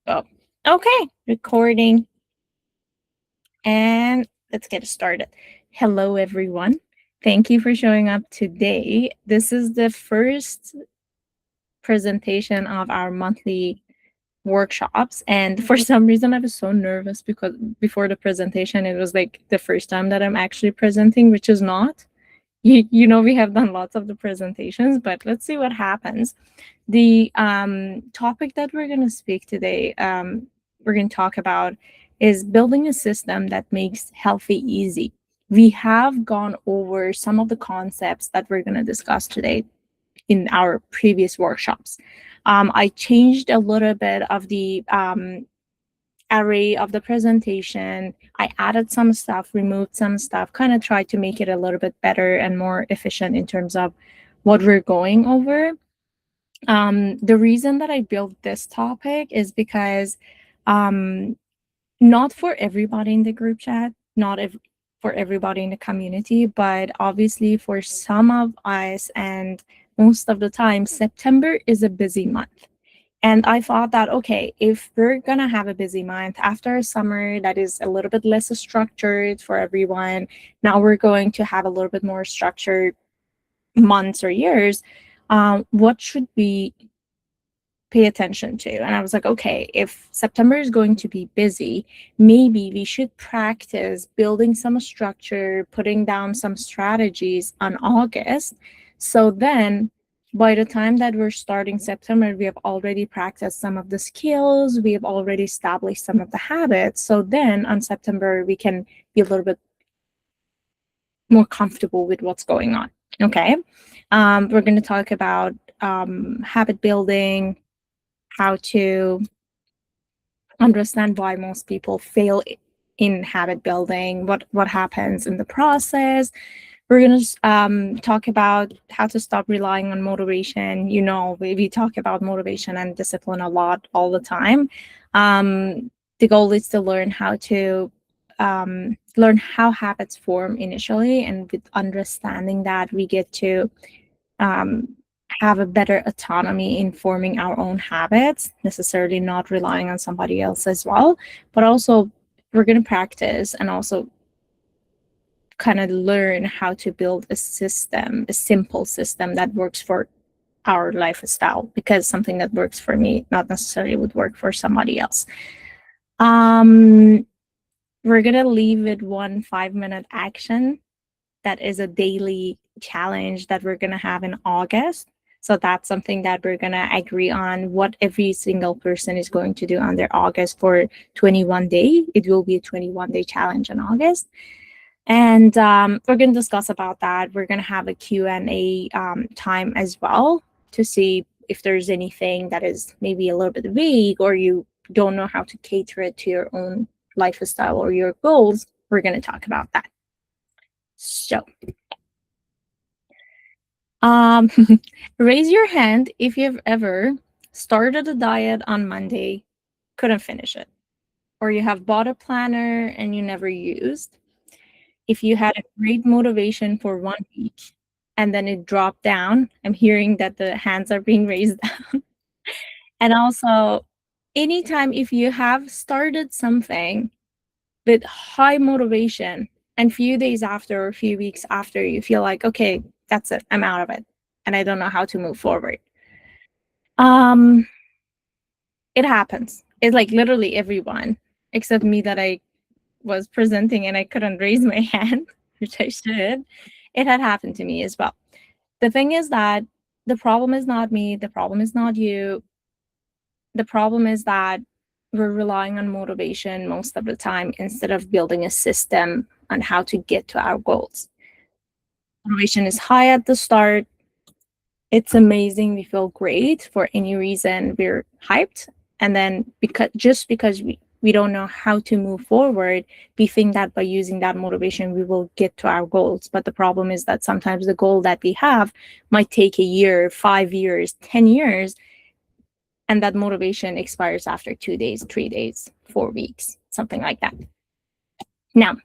Oh, okay, recording. And let's get started. Hello, everyone. Thank you for showing up today. This is the first presentation of our monthly workshops. And for some reason, I was so nervous because before the presentation, it was like the first time that I'm actually presenting, which is not. We have done lots of the presentations, but let's see what happens. The topic that we're going to speak today, we're going to talk about is building a system that makes healthy easy. We have gone over some of the concepts that we're going to discuss today in our previous workshops. I changed a little bit of the array of the presentation. I added some stuff, removed some stuff, kind of tried to make it a little bit better and more efficient in terms of what we're going over. The reason that I built this topic is because um, not for everybody in the group chat, not for everybody in the community, but obviously for some of us and most of the time, September is a busy month. And I thought that, okay, if we're going to have a busy month after a summer that is a little bit less structured for everyone, now we're going to have a little bit more structured months or years. What should we pay attention to? And I was like, okay, if September is going to be busy, maybe we should practice building some structure, putting down some strategies on August. So then by the time that we're starting September, we have already practiced some of the skills, we have already established some of the habits. So then on September, we can be a little bit more comfortable with what's going on. Okay. We're going to talk about habit building, how to understand why most people fail in habit building, what happens in the process. We're going to talk about how to stop relying on motivation. We talk about motivation and discipline a lot all the time. The goal is to learn how habits form initially, and with understanding that, we get to um, have a better autonomy in forming our own habits, necessarily not relying on somebody else as well. But also, we're going to practice and also kind of learn how to build a system, a simple system that works for our lifestyle, because something that works for me not necessarily would work for somebody else. We're going to leave with one 5-minute action that is a daily challenge that we're going to have in August. So that's something that we're going to agree on what every single person is going to do on their August for 21 day. It will be a 21-day challenge in August. And we're going to discuss about that. We're going to have a Q&A time as well to see if there's anything that is maybe a little bit vague or you don't know how to cater it to your own lifestyle or your goals. We're going to talk about that. So, raise your hand if you've ever started a diet on Monday, couldn't finish it, or you have bought a planner and you never used. If you had a great motivation for 1 week and then it dropped down, I'm hearing that the hands are being raised down. And also, anytime if you have started something with high motivation and few days after or a few weeks after, you feel like, okay, that's it, I'm out of it and I don't know how to move forward. Um, it happens. It's like literally everyone except me that I was presenting and I couldn't raise my hand, which I should. It had happened to me as well. The thing is that the problem is not me, the problem is not you. The problem is that we're relying on motivation most of the time instead of building a system on how to get to our goals. Motivation is high at the start. It's amazing. We feel great for any reason. We're hyped. And then because we don't know how to move forward, we think that by using that motivation, we will get to our goals. But the problem is that sometimes the goal that we have might take a year, 5 years, 10 years, and that motivation expires after 2 days, 3 days, 4 weeks, something like that. Now,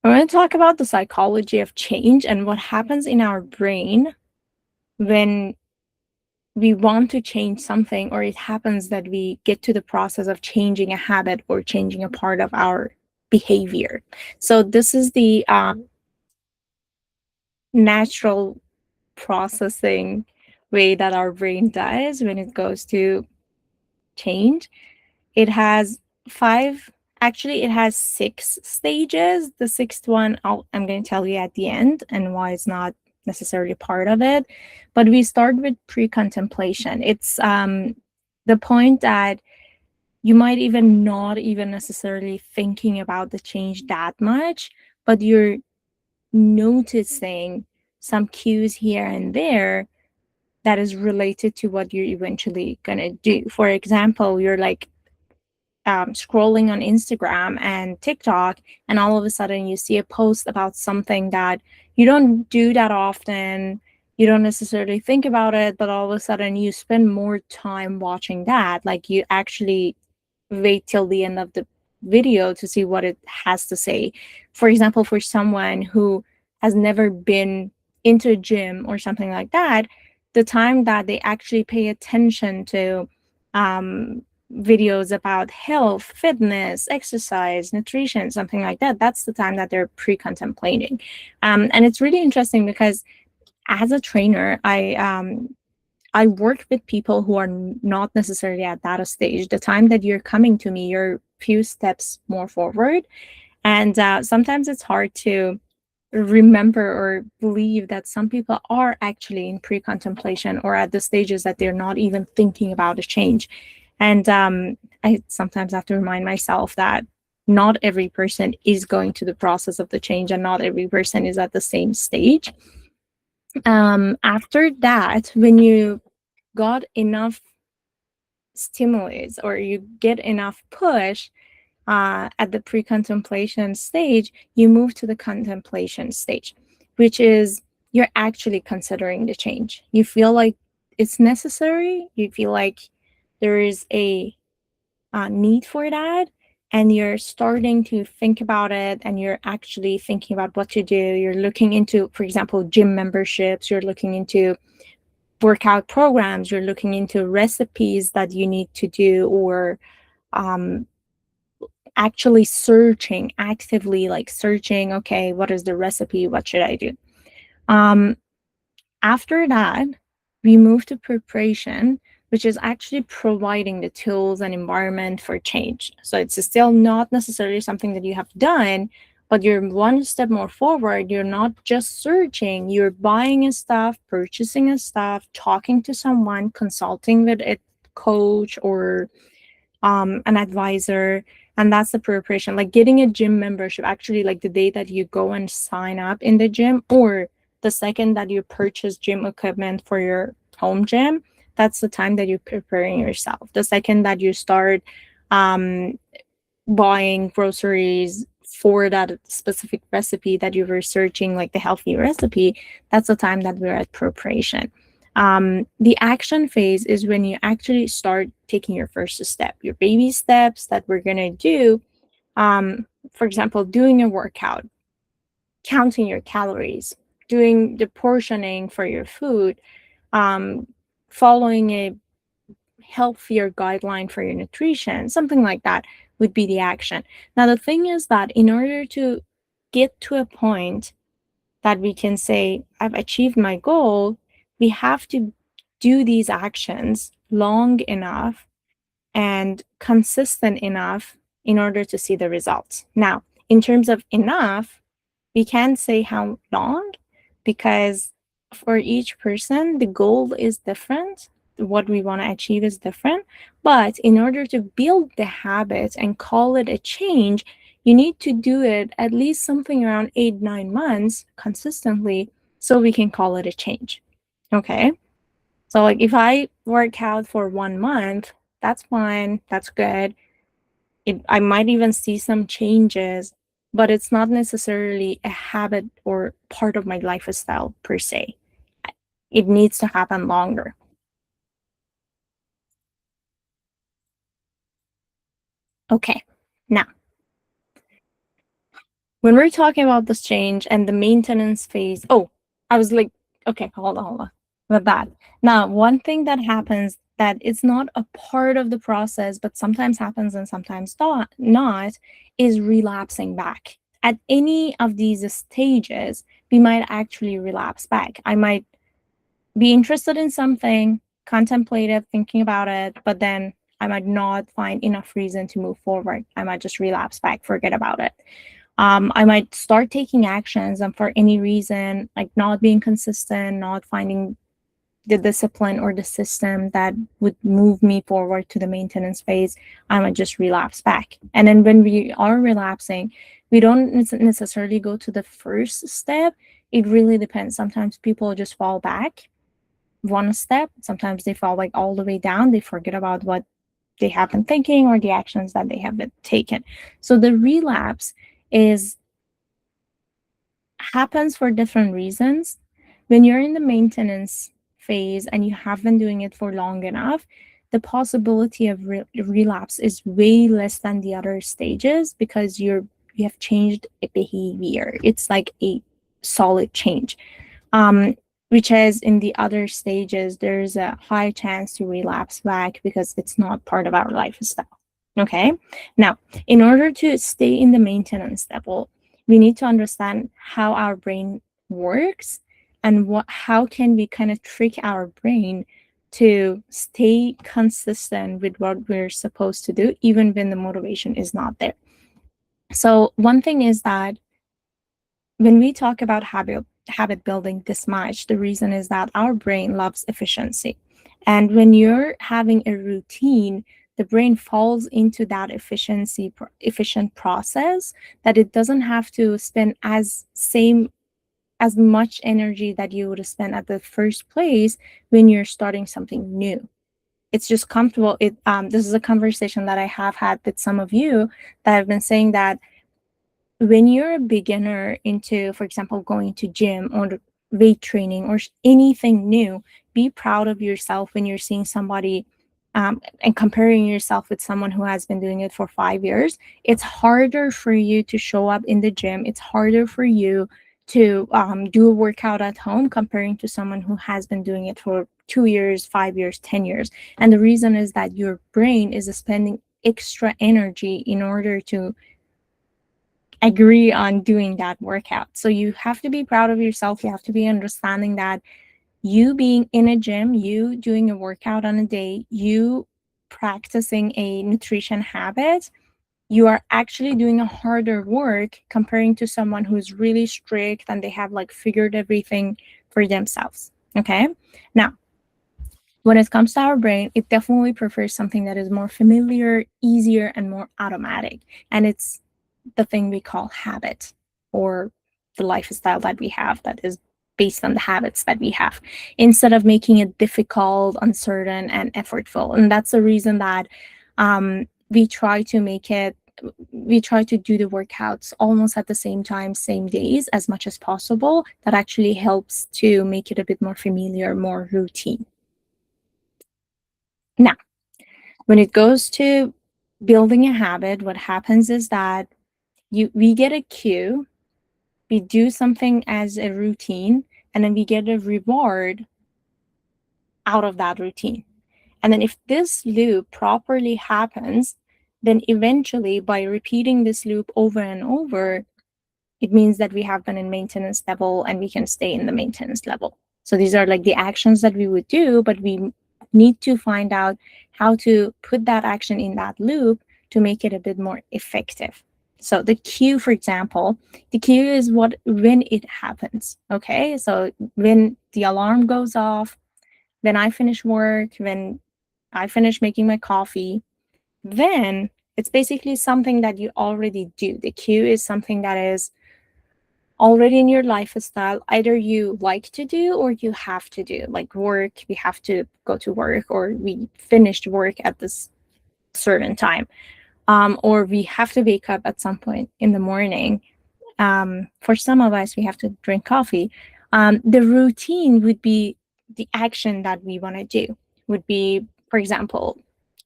we're going to talk about the psychology of change and what happens in our brain when we want to change something, or it happens that we get to the process of changing a habit or changing a part of our behavior. So this is the natural processing way that our brain does when it goes to change. It has five, actually, it has six stages. The sixth one, I'm going to tell you at the end and why it's not necessarily part of it. But we start with pre contemplation. It's the point that you might even not even necessarily thinking about the change that much, but you're noticing some cues here and there that is related to what you're eventually going to do. For example, you're like scrolling on Instagram and TikTok, and all of a sudden you see a post about something that you don't do that often. You don't necessarily think about it, but all of a sudden you spend more time watching that. Like you actually wait till the end of the video to see what it has to say. For example, for someone who has never been into a gym or something like that, the time that they actually pay attention to videos about health, fitness, exercise, nutrition, something like that, that's the time that they're pre-contemplating. And it's really interesting because as a trainer, I work with people who are not necessarily at that stage. The time that you're coming to me, you're few steps more forward. And sometimes it's hard to remember or believe that some people are actually in pre contemplation or at the stages that they're not even thinking about a change. And I sometimes have to remind myself that not every person is going to the process of the change and not every person is at the same stage. After that, when you got enough stimulus or you get enough push at the pre-contemplation stage, you move to the contemplation stage, which is you're actually considering the change. You feel like it's necessary. You feel like there is a need for that, and you're starting to think about it, and you're actually thinking about what to do. You're looking into, for example, gym memberships. You're looking into workout programs, you're looking into recipes that you need to do, or um, actually searching actively, like searching, okay, what is the recipe, what should I do? um, After that, we move to preparation, which is actually providing the tools and environment for change. So it's still not necessarily something that you have done, but you're one step more forward. You're not just searching, you're buying a stuff, purchasing a stuff, talking to someone, consulting with a coach or an advisor. And that's the preparation, like getting a gym membership, actually, like the day that you go and sign up in the gym, or the second that you purchase gym equipment for your home gym, that's the time that you're preparing yourself. The second that you start um, buying groceries for that specific recipe that you were searching, like the healthy recipe, that's the time that we're at preparation. The action phase is when you actually start taking your first step, your baby steps that we're going to do. For example, doing a workout, counting your calories, doing the portioning for your food, um, following a healthier guideline for your nutrition, something like that would be the action. Now, the thing is that in order to get to a point that we can say, I've achieved my goal, we have to do these actions long enough and consistent enough in order to see the results. Now, in terms of enough, we can't say how long because for each person, the goal is different. What we want to achieve is different. But in order to build the habit and call it a change, you need to do it at least something around 8, 9 months consistently so we can call it a change. Okay. So, like, if I work out for 1 month, that's fine, that's good. I might even see some changes, but it's not necessarily a habit or part of my lifestyle per se. It needs to happen longer. Okay, now, when we're talking about this change and the maintenance phase, oh, I was like, okay, hold on. with that. Now, one thing that happens that it's not a part of the process, but sometimes happens and sometimes not, is relapsing back. At any of these stages, we might actually relapse back. I might be interested in something, contemplate it, thinking about it, but then I might not find enough reason to move forward. I might just relapse back, forget about it. I might start taking actions, and for any reason, like not being consistent, not finding the discipline or the system that would move me forward to the maintenance phase, I might just relapse back. And then when we are relapsing, we don't necessarily go to the first step. It really depends. Sometimes people just fall back one step. Sometimes they fall like all the way down. They forget about what they have been thinking or the actions that they have been taken. So the relapse is happens for different reasons. When you're in the maintenance phase and you have been doing it for long enough, the possibility of relapse is way less than the other stages because you have changed a behavior. It's like a solid change. Um, which is in the other stages, there's a high chance to relapse back because it's not part of our lifestyle. Okay. Now, in order to stay in the maintenance level, we need to understand how our brain works and how can we kind of trick our brain to stay consistent with what we're supposed to do, even when the motivation is not there. So one thing is that when we talk about habit building this much, the reason is that our brain loves efficiency. And when you're having a routine, the brain falls into that efficient process that it doesn't have to spend as much energy that you would spend at the first place when you're starting something new. It's just comfortable. This is a conversation that I have had with some of you that have been saying that when you're a beginner into, for example, going to gym or weight training or anything new, be proud of yourself when you're seeing somebody and comparing yourself with someone who has been doing it for 5 years. It's harder for you to show up in the gym. It's harder for you to do a workout at home comparing to someone who has been doing it for 2 years, 5 years, 10 years. And the reason is that your brain is spending extra energy in order to agree on doing that workout. So you have to be proud of yourself. You have to be understanding that you being in a gym, you doing a workout on a day, you practicing a nutrition habit, you are actually doing a harder work comparing to someone who's really strict and they have like figured everything for themselves. Okay. Now, when it comes to our brain, it definitely prefers something that is more familiar, easier, and more automatic. And it's the thing we call habit, or the lifestyle that we have that is based on the habits that we have, instead of making it difficult, uncertain, and effortful. And that's the reason that we try to do the workouts almost at the same time, same days, as much as possible. That actually helps to make it a bit more familiar, more routine. Now, when it goes to building a habit, what happens is that we get a cue, we do something as a routine, and then we get a reward out of that routine. And then if this loop properly happens, then eventually by repeating this loop over and over, it means that we have been in maintenance level and we can stay in the maintenance level. So these are like the actions that we would do, but we need to find out how to put that action in that loop to make it a bit more effective. So the cue, for example, the cue is when it happens. Okay. So when the alarm goes off, when I finish work, when I finish making my coffee, then it's basically something that you already do. The cue is something that is already in your lifestyle. Either you like to do or you have to do, like work, we have to go to work, or we finished work at this certain time, or we have to wake up at some point in the morning. For some of us, we have to drink coffee. The routine would be the action that we want to do. Would be, for example,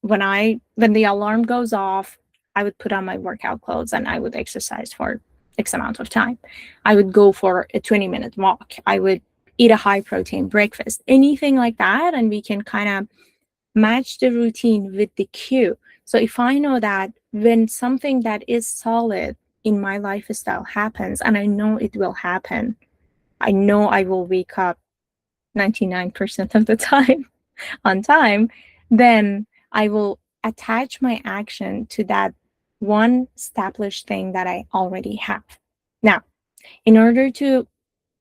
when the alarm goes off, I would put on my workout clothes and I would exercise for X amount of time. I would go for a 20-minute walk. I would eat a high protein breakfast, anything like that. And we can kind of match the routine with the cue. So if I know that when something that is solid in my lifestyle happens, and I know it will happen, I know I will wake up 99% of the time on time, then I will attach my action to that one established thing that I already have. Now, in order to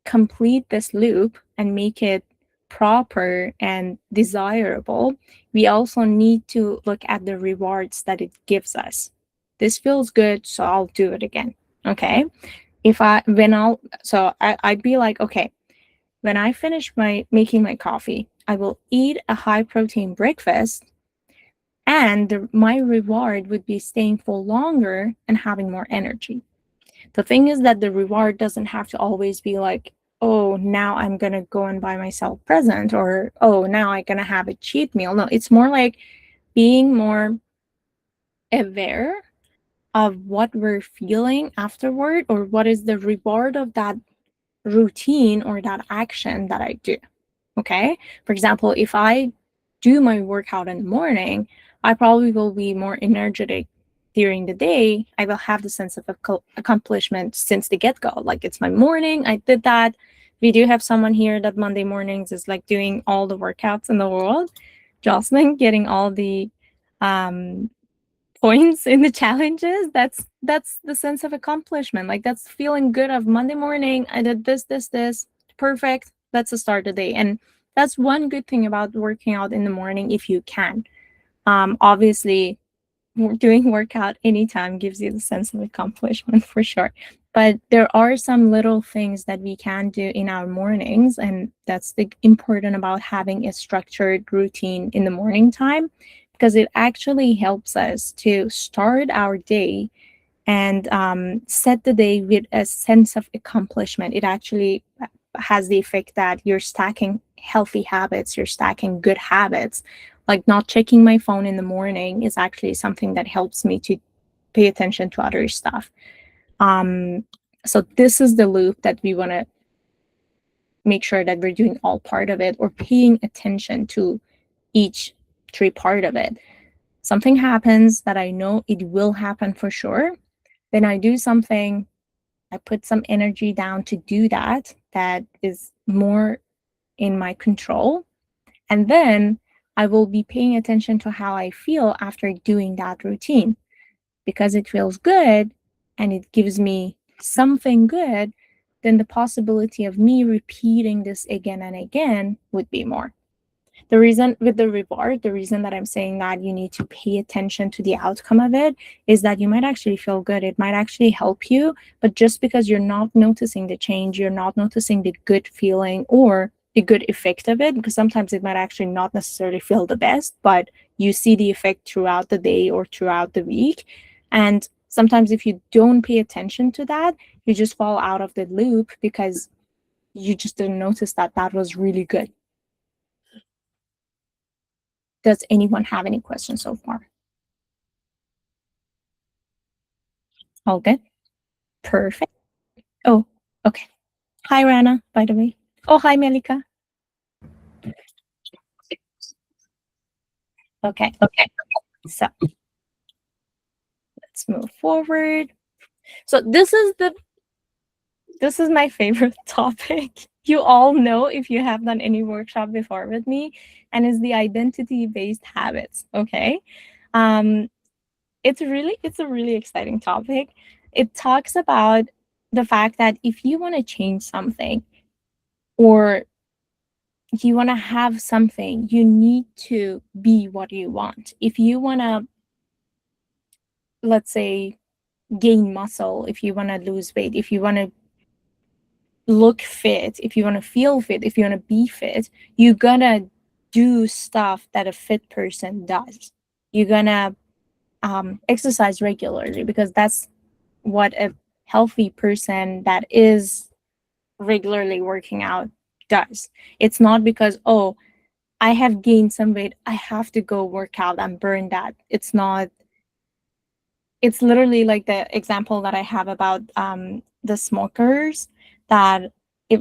complete this loop and make it proper and desirable, we also need to look at the rewards that it gives us. This feels good, so I'll do it again. Okay. If I, when I'll, so I'd be like, okay, when I finish my making my coffee, I will eat a high protein breakfast, and my reward would be staying full longer and having more energy. The thing is that the reward doesn't have to always be like, oh, now I'm going to go and buy myself a present, or oh, now I'm going to have a cheat meal. No, it's more like being more aware of what we're feeling afterward, or what is the reward of that routine or that action that I do. Okay. For example, if I do my workout in the morning, I probably will be more energetic during the day. I will have the sense of accomplishment since the get go. Like, it's my morning, I did that. We do have someone here that Monday mornings is like doing all the workouts in the world. Jocelyn, getting all the um, points in the challenges. That's the sense of accomplishment. Like, that's feeling good of Monday morning. I did this. Perfect. That's start the day. And that's one good thing about working out in the morning if you can. Obviously, doing workout anytime gives you the sense of accomplishment for sure. But there are some little things that we can do in our mornings, and that's the important about having a structured routine in the morning time, because it actually helps us to start our day and set the day with a sense of accomplishment. It actually has the effect that you're stacking healthy habits, you're stacking good habits. Like, not checking my phone in the morning is actually something that helps me to pay attention to other stuff. Um, so this is the loop that we want to make sure that we're doing all part of it, or paying attention to each three part of it. Something happens that I know it will happen for sure. Then I do something, I put some energy down to do that, that is more in my control. And then I will be paying attention to how I feel after doing that routine, because it feels good and it gives me something good. Then the possibility of me repeating this again and again would be more. The reason with the reward, the reason that I'm saying that you need to pay attention to the outcome of it is that you might actually feel good. It might actually help you, but just because you're not noticing the change, you're not noticing the good feeling or the good effect of it, because sometimes it might actually not necessarily feel the best, but you see the effect throughout the day or throughout the week. And sometimes if you don't pay attention to that, you just fall out of the loop because you just didn't notice that that was really good. Does anyone have any questions so far? All good? Perfect. Oh, okay. Hi, Rana, by the way. Oh, hi, Melika. Okay. Okay. So let's move forward. So this is my favorite topic. You all know if you have done any workshop before with me, and is the identity-based habits. Okay. Um, it's a really exciting topic. It talks about the fact that if you want to change something, or you want to have something, you need to be what you want. If you want to, let's say, gain muscle, if you want to lose weight, if you want to look fit, if you want to feel fit, if you want to be fit, you gotta do stuff that a fit person does. You're gonna exercise regularly, because that's what a healthy person that is regularly working out does. It's not because, oh, I have gained some weight, I have to go work out and burn that. It's not, it's literally like the example that I have about the smokers, that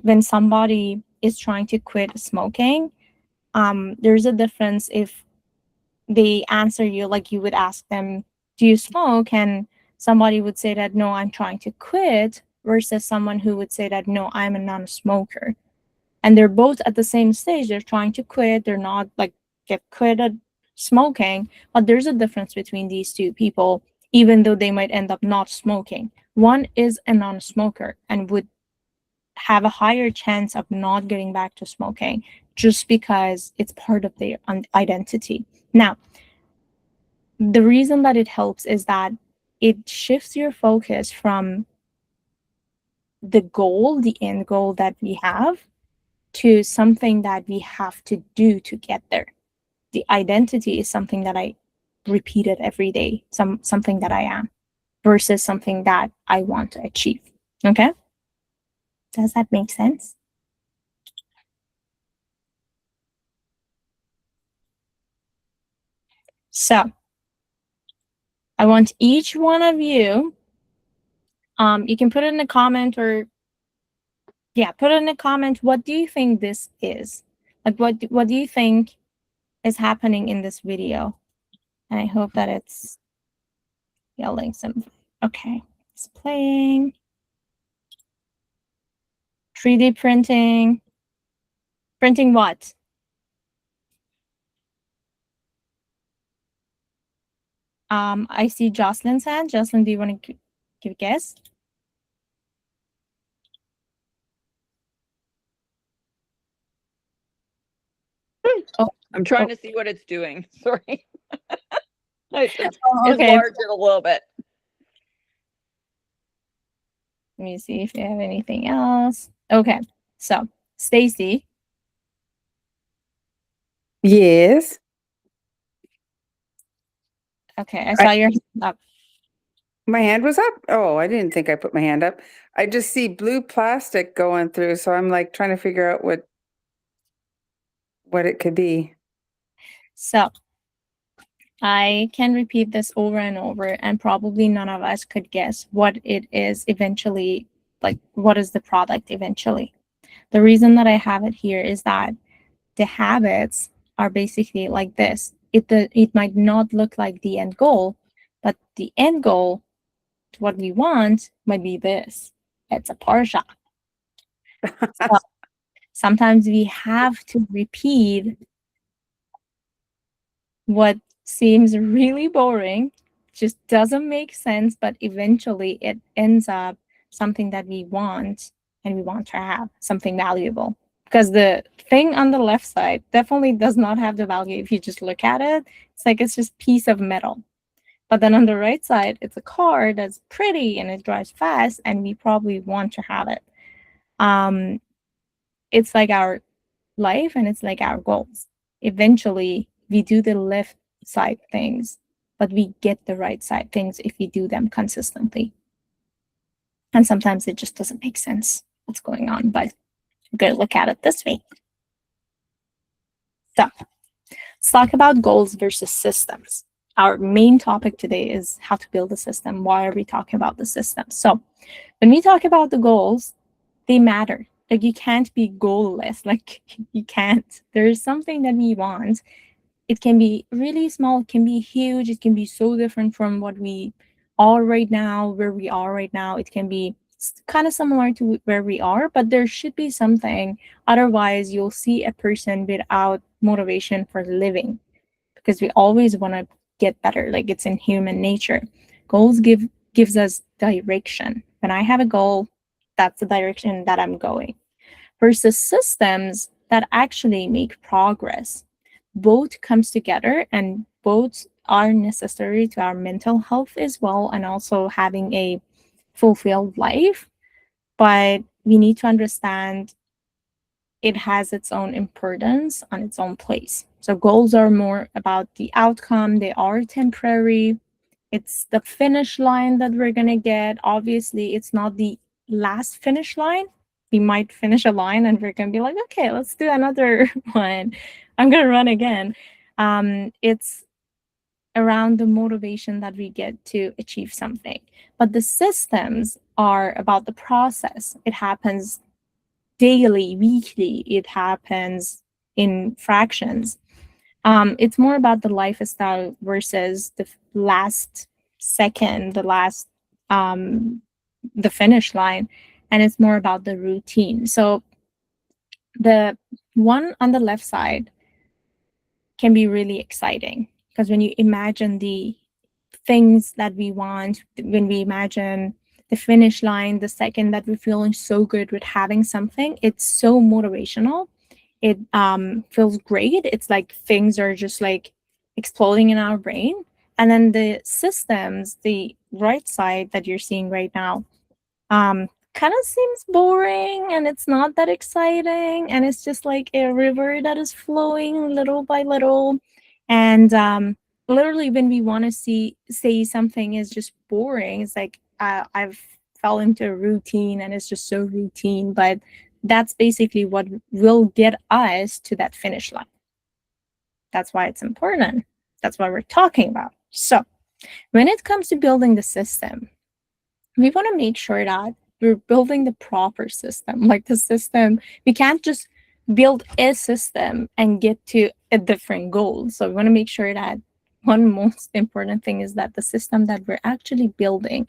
when somebody is trying to quit smoking, there's a difference if they answer you like you would ask them, do you smoke? And somebody would say that, no, I'm trying to quit, versus someone who would say that, no, I'm a non-smoker. And they're both at the same stage. They're trying to quit. They're not like get quit at smoking, but there's a difference between these two people, even though they might end up not smoking. One is a non-smoker and would have a higher chance of not getting back to smoking just because it's part of their identity. Now, the reason that it helps is that it shifts your focus from the goal, the end goal that we have, to something that we have to do to get there. The identity is something that I repeat it every day, something that I am, versus something that I want to achieve. Okay? Does that make sense? So I want each one of you, you can put it in a comment, or yeah, put it in a comment. What do you think this is? Like, what do you think is happening in this video? And I hope that it's yelling some. Okay, it's playing. 3D printing. Printing what? I see Jocelyn's hand. Jocelyn, do you want to give a guess? Oh, I'm trying to see what it's doing. Sorry. It's okay. enlarge it a little bit. Let me see if you have anything else. Okay, so Stacy. Yes. Okay, I saw your hand up. My hand was up. Oh, I didn't think I put my hand up. I just see blue plastic going through, so I'm like trying to figure out what it could be. So I can repeat this over and over, and probably none of us could guess what it is eventually, like what is the product eventually. The reason that I have it here is that the habits are basically like this. It might not look like the end goal, but the end goal, what we want, might be this. It's a Porsche. So sometimes we have to repeat what seems really boring, just doesn't make sense, but eventually it ends up something that we want, and we want to have something valuable. Because the thing on the left side definitely does not have the value if you just look at it. It's like it's just piece of metal. But then on the right side, it's a car that's pretty and it drives fast, and we probably want to have it. It's like our life, and it's like our goals. Eventually, we do the left side things, but we get the right side things if we do them consistently. And sometimes it just doesn't make sense what's going on, but we're going to look at it this way. So let's talk about goals versus systems. Our main topic today is how to build a system. Why are we talking about the system? So when we talk about the goals, they matter. Like, you can't be goalless. Like, you can't. There is something that we want. It can be really small, it can be huge, it can be so different from what we are right now, where we are right now. It can be kind of similar to where we are, but there should be something. Otherwise, you'll see a person without motivation for living, because we always want to get better. Like, it's in human nature. Goals gives us direction. When I have a goal, that's the direction that I'm going. Versus systems that actually make progress. Both comes together, and both are necessary to our mental health as well, and also having a fulfilled life. But we need to understand it has its own importance on its own place. So goals are more about the outcome, they are temporary. It's the finish line that we're going to get. Obviously, it's not the last finish line. We might finish a line and we're going to be like, okay, let's do another one. I'm going to run again. It's around the motivation that we get to achieve something. But the systems are about the process. It happens daily, weekly. It happens in fractions. It's more about the lifestyle versus the last second, the finish line, and it's more about the routine. So the one on the left side can be really exciting because when you imagine the things that we want, when we imagine the finish line, the second that we're feeling so good with having something, it's so motivational. It feels great. It's like things are just like exploding in our brain. And then the systems, the right side that you're seeing right now, kind of seems boring and it's not that exciting. And it's just like a river that is flowing little by little. And literally, when we want to say something is just boring, it's like I've fell into a routine and it's just so routine. But that's basically what will get us to that finish line. That's why it's important. That's what we're talking about. So, when it comes to building the system, we want to make sure that we're building the proper system. Like the system, we can't just build a system and get to a different goal. So, we want to make sure that one most important thing is that the system that we're actually building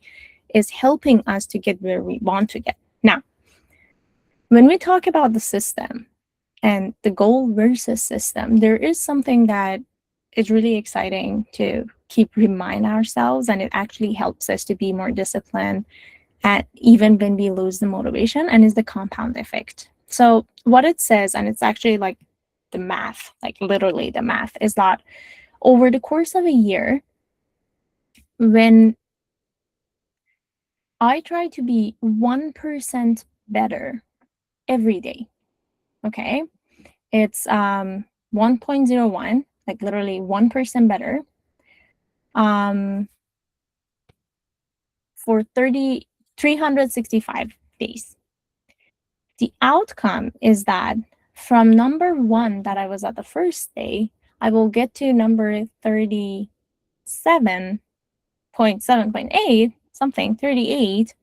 is helping us to get where we want to get. Now, when we talk about the system and the goal versus system, there is something that is really exciting to keep remind ourselves, and it actually helps us to be more disciplined at even when we lose the motivation, and is the compound effect. So what it says, and it's actually like the math, like literally the math, is that over the course of a year, when I try to be 1% better every day, okay, it's 1.01, like literally 1% better, for 365 days. The outcome is that from number 1 that I was at the first day, I will get to number 37.7.8, something, 38,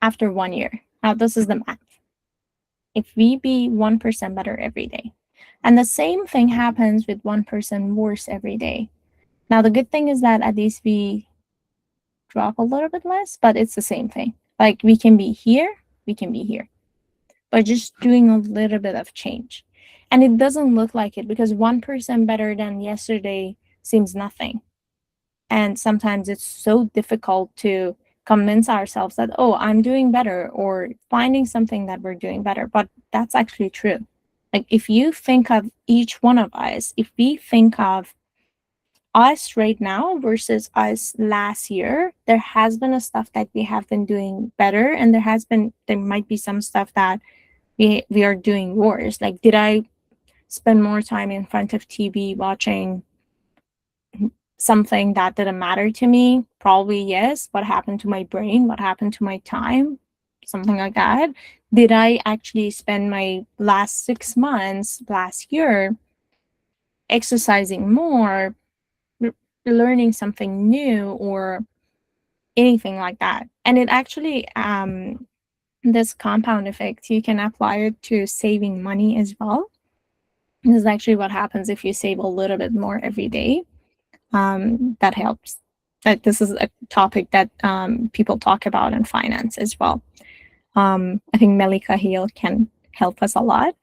after 1 year. Now, this is the math. If we be 1% better every day. And the same thing happens with 1% worse every day. Now, the good thing is that at least we drop a little bit less, but it's the same thing. Like we can be here, we can be here, but just doing a little bit of change. And it doesn't look like it because 1% better than yesterday seems nothing. And sometimes it's so difficult to convince ourselves that, oh, I'm doing better, or finding something that we're doing better. But that's actually true. Like if you think of each one of us, if we think of us right now versus us last year, there has been a stuff that we have been doing better, and there might be some stuff that we are doing worse. Like, did I spend more time in front of TV watching something that didn't matter to me? Probably yes. What happened to my brain? What happened to my time? Something like that. Did I actually spend my last 6 months last year exercising more, learning something new, or anything like that? And it actually, this compound effect, you can apply it to saving money as well. This is actually what happens if you save a little bit more every day. That helps. That this is a topic that people talk about in finance as well. I think Melika Hill can help us a lot.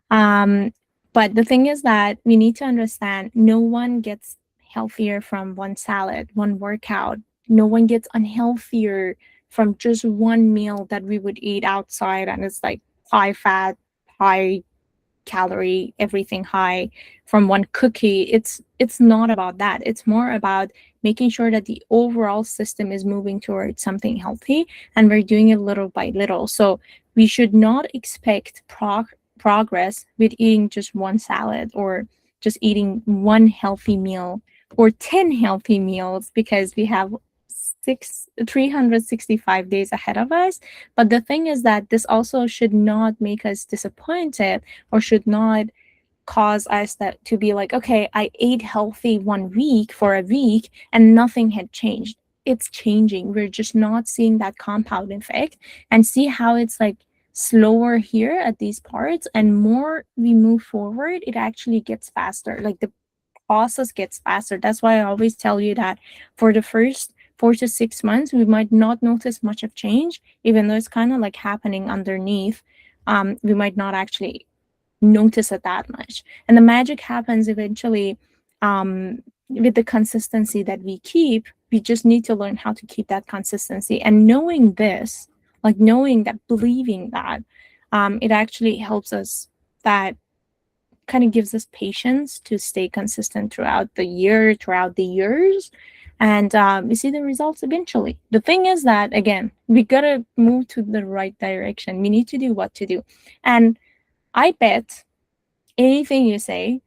But the thing is that we need to understand no one gets healthier from one salad, one workout. No one gets unhealthier from just one meal that we would eat outside, and it's like high fat, high calorie, everything high from one cookie. It's not about that. It's more about making sure that the overall system is moving towards something healthy, and we're doing it little by little. So we should not expect progress with eating just one salad, or just eating one healthy meal, or 10 healthy meals, because we have 365 days ahead of us. But the thing is that this also should not make us disappointed, or should not cause us that to be like, okay, I ate healthy 1 week for a week and nothing had changed. It's changing. We're just not seeing that compound effect, and see how it's like slower here at these parts, and more we move forward, it actually gets faster. Like the process gets faster. That's why I always tell you that for the first 4 to 6 months, we might not notice much of change, even though it's kind of like happening underneath. We might not actually notice it that much. And the magic happens eventually with the consistency that we keep. We just need to learn how to keep that consistency. And knowing this, like knowing that, believing that, it actually helps us, that kind of gives us patience to stay consistent throughout the year, throughout the years. And we see the results eventually. The thing is that, again, we got to move to the right direction. We need to do what to do. And I bet anything you say,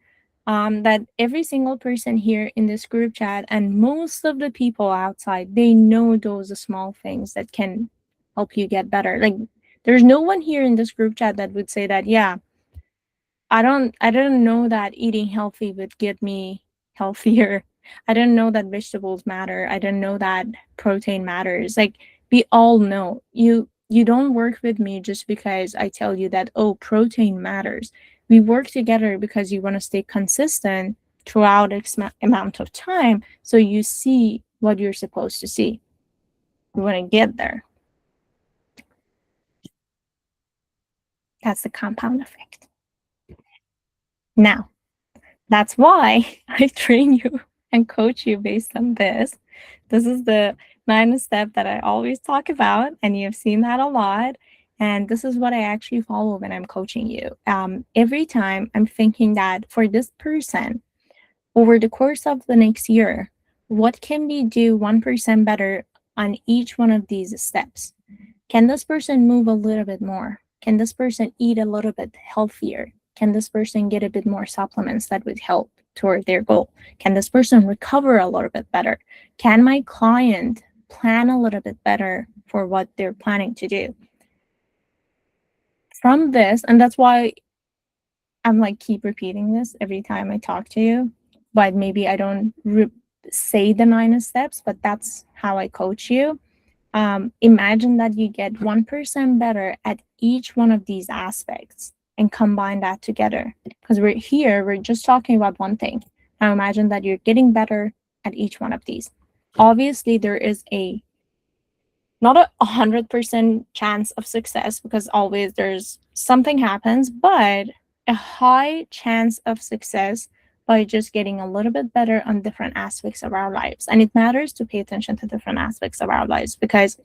that every single person here in this group chat and most of the people outside, they know those small things that can help you get better. Like, there's no one here in this group chat that would say that, yeah, I don't know that eating healthy would get me healthier. I don't know that vegetables matter. I don't know that protein matters. Like, we all know. You don't work with me just because I tell you that, oh, protein matters. We work together because you want to stay consistent throughout X amount of time, so you see what you're supposed to see. We want to get there. That's the compound effect. Now, that's why I train you and coach you based on this. This is the 9th step that I always talk about, and you've seen that a lot. And this is what I actually follow when I'm coaching you. Every time I'm thinking that for this person, over the course of the next year, what can we do 1% better on each one of these steps? Can this person move a little bit more? Can this person eat a little bit healthier? Can this person get a bit more supplements that would help toward their goal? Can this person recover a little bit better? Can my client plan a little bit better for what they're planning to do? From this, and that's why I'm like, keep repeating this every time I talk to you, but maybe I don't say the 9 steps, but that's how I coach you. Imagine that you get 1% better at each one of these aspects and combine that together. Because we're just talking about one thing. Now imagine that you're getting better at each one of these. Obviously, there is not 100% chance of success, because always there's something happens, but a high chance of success by just getting a little bit better on different aspects of our lives. And it matters to pay attention to different aspects of our lives, because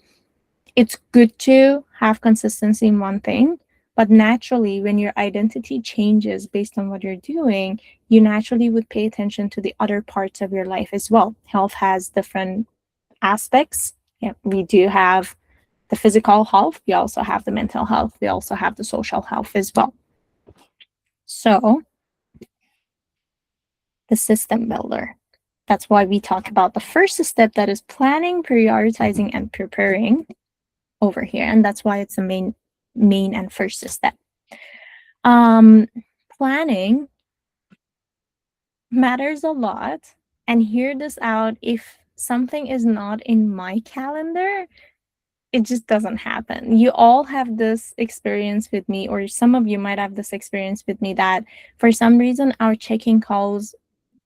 it's good to have consistency in one thing, but naturally, when your identity changes based on what you're doing, you naturally would pay attention to the other parts of your life as well. Health has different aspects. Yeah, we do have the physical health, we also have the mental health, we also have the social health as well. So, the system builder. That's why we talk about the first step, that is planning, prioritizing, and preparing over here. And that's why it's the main and first step. Planning matters a lot. And hear this out: if something is not in my calendar, it just doesn't happen. You all have this experience with me, or some of you might have this experience with me, that for some reason our check-in calls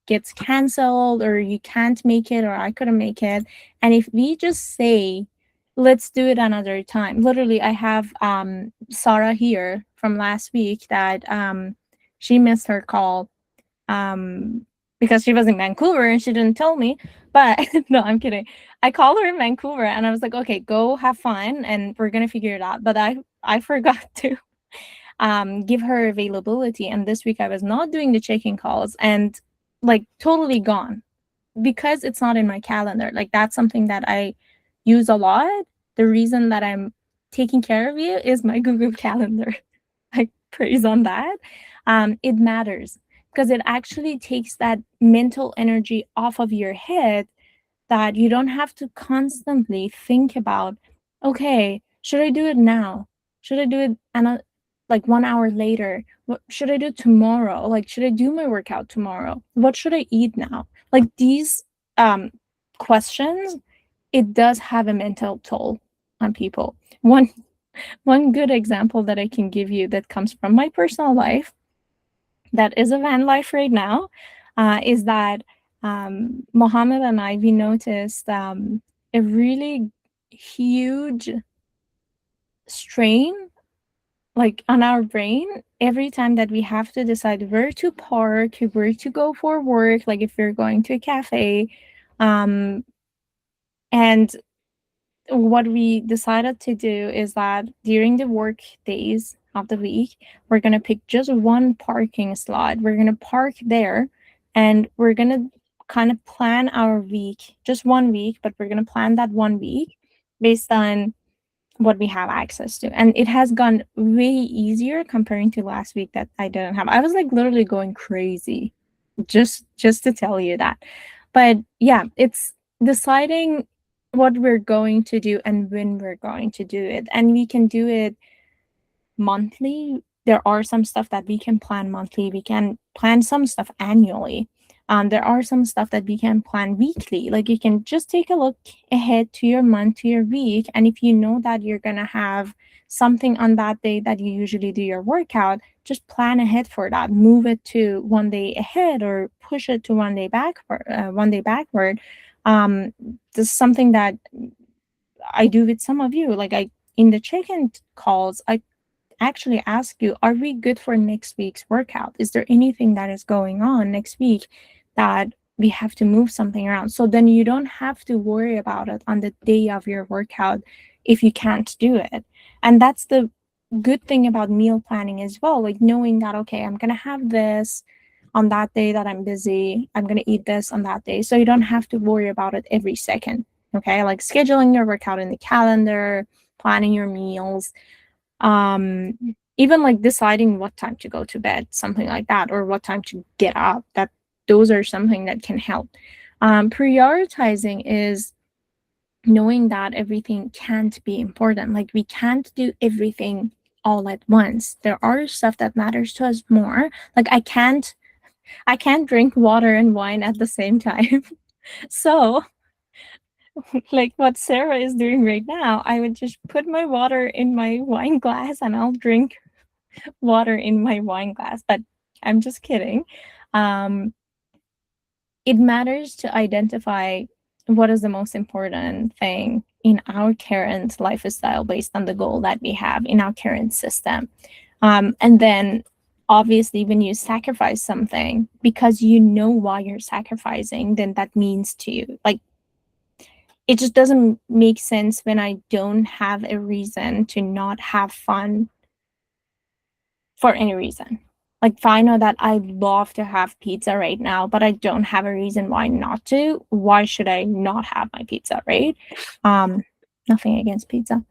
gets canceled, or you can't make it, or I couldn't make it. And if we just say, let's do it another time. Literally, I have Sarah here from last week that she missed her call because she was in Vancouver and she didn't tell me. But no, I'm kidding. I called her in Vancouver and I was like, okay, go have fun and we're gonna figure it out. But I forgot to give her availability. And this week I was not doing the check-in calls and like totally gone because it's not in my calendar. Like, that's something that I use a lot. The reason that I'm taking care of you is my Google Calendar. I praise on that. It matters because it actually takes that mental energy off of your head, that you don't have to constantly think about, okay, should I do it now? Should I do it like 1 hour later? What should I do tomorrow? Like, should I do my workout tomorrow? What should I eat now? Like, these questions, it does have a mental toll on people. One good example that I can give you that comes from my personal life, that is a van life right now, is that Mohammed and I, we noticed a really huge strain like on our brain every time that we have to decide where to park, where to go for work, like if we're going to a cafe. And what we decided to do is that during the work days of the week, we're going to pick just one parking slot. We're going to park there and we're going to kind of plan our week, just 1 week, but we're going to plan that 1 week based on what we have access to. And it has gone way easier comparing to last week that I didn't have. I was like literally going crazy just to tell you that. But yeah, it's deciding what we're going to do and when we're going to do it. And we can do it monthly. There are some stuff that we can plan monthly. We can plan some stuff annually. There are some stuff that we can plan weekly. Like you can just take a look ahead to your month, to your week. And if you know that you're going to have something on that day that you usually do your workout, just plan ahead for that. Move it to 1 day ahead or push it to 1 day backward. 1 day backward. This is something that I do with some of you. Like in the check-in calls, I actually ask you, are we good for next week's workout? Is there anything that is going on next week that we have to move something around? So then you don't have to worry about it on the day of your workout if you can't do it. And that's the good thing about meal planning as well, like knowing that, okay, I'm going to have this on that day that I'm busy. I'm going to eat this on that day. So you don't have to worry about it every second. Okay. Like scheduling your workout in the calendar, planning your meals, even like deciding what time to go to bed, something like that, or what time to get up, that those are something that can help. Prioritizing is knowing that everything can't be important. Like we can't do everything all at once. There are stuff that matters to us more. Like I can't drink water and wine at the same time. So like what Sarah is doing right now, I would just put my water in my wine glass and I'll drink water in my wine glass. But I'm just kidding. It matters to identify what is the most important thing in our current lifestyle based on the goal that we have in our current system. And then obviously when you sacrifice something because you know why you're sacrificing, then that means to you. Like it just doesn't make sense when I don't have a reason to not have fun for any reason. Like if I know that I love to have pizza right now, but I don't have a reason why not to, why should I not have my pizza, right? Nothing against pizza,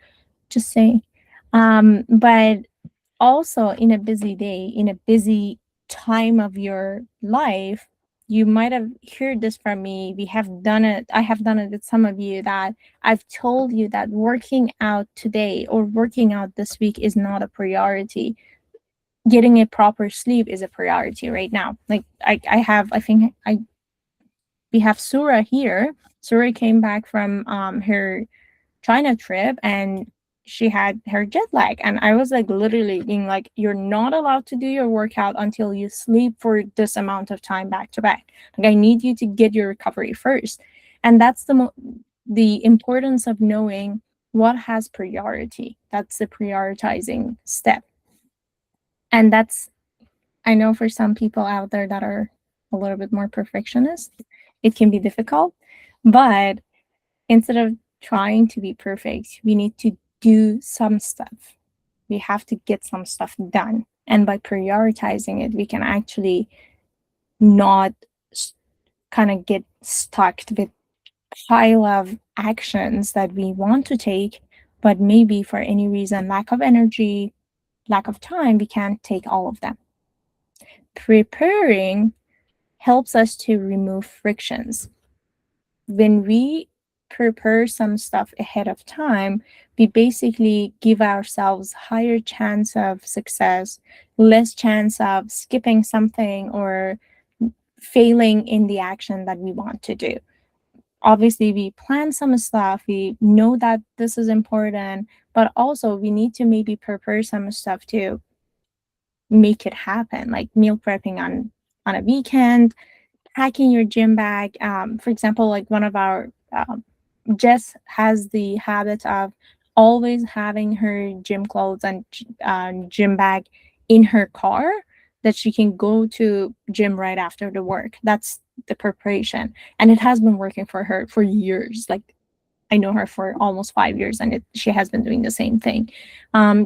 just saying. But also in a busy day, in a busy time of your life, you might have heard this from me. We have done it. I have done it with some of you that I've told you that working out today or working out this week is not a priority. Getting a proper sleep is a priority right now. Like we have Sura here. Sura came back from her China trip and she had her jet lag. And I was like literally being like, you're not allowed to do your workout until you sleep for this amount of time back to back. Like I need you to get your recovery first. And that's the importance of knowing what has priority. That's the prioritizing step. And that's, I know for some people out there that are a little bit more perfectionist, it can be difficult. But instead of trying to be perfect, we need to do some stuff. We have to get some stuff done. And by prioritizing it, we can actually not kind of get stuck with pile of actions that we want to take, but maybe for any reason, lack of energy, lack of time, we can't take all of them. Preparing helps us to remove frictions. When we prepare some stuff ahead of time, we basically give ourselves higher chance of success, less chance of skipping something or failing in the action that we want to do. obviously we plan some stuff, we know that this is important, but also we need to maybe prepare some stuff to make it happen, like meal prepping on a weekend, packing your gym bag. For example, like one of our Jess has the habit of always having her gym clothes and gym bag in her car that she can go to gym right after the work. That's the preparation, and it has been working for her for years. Like I know her for almost 5 years, and she has been doing the same thing.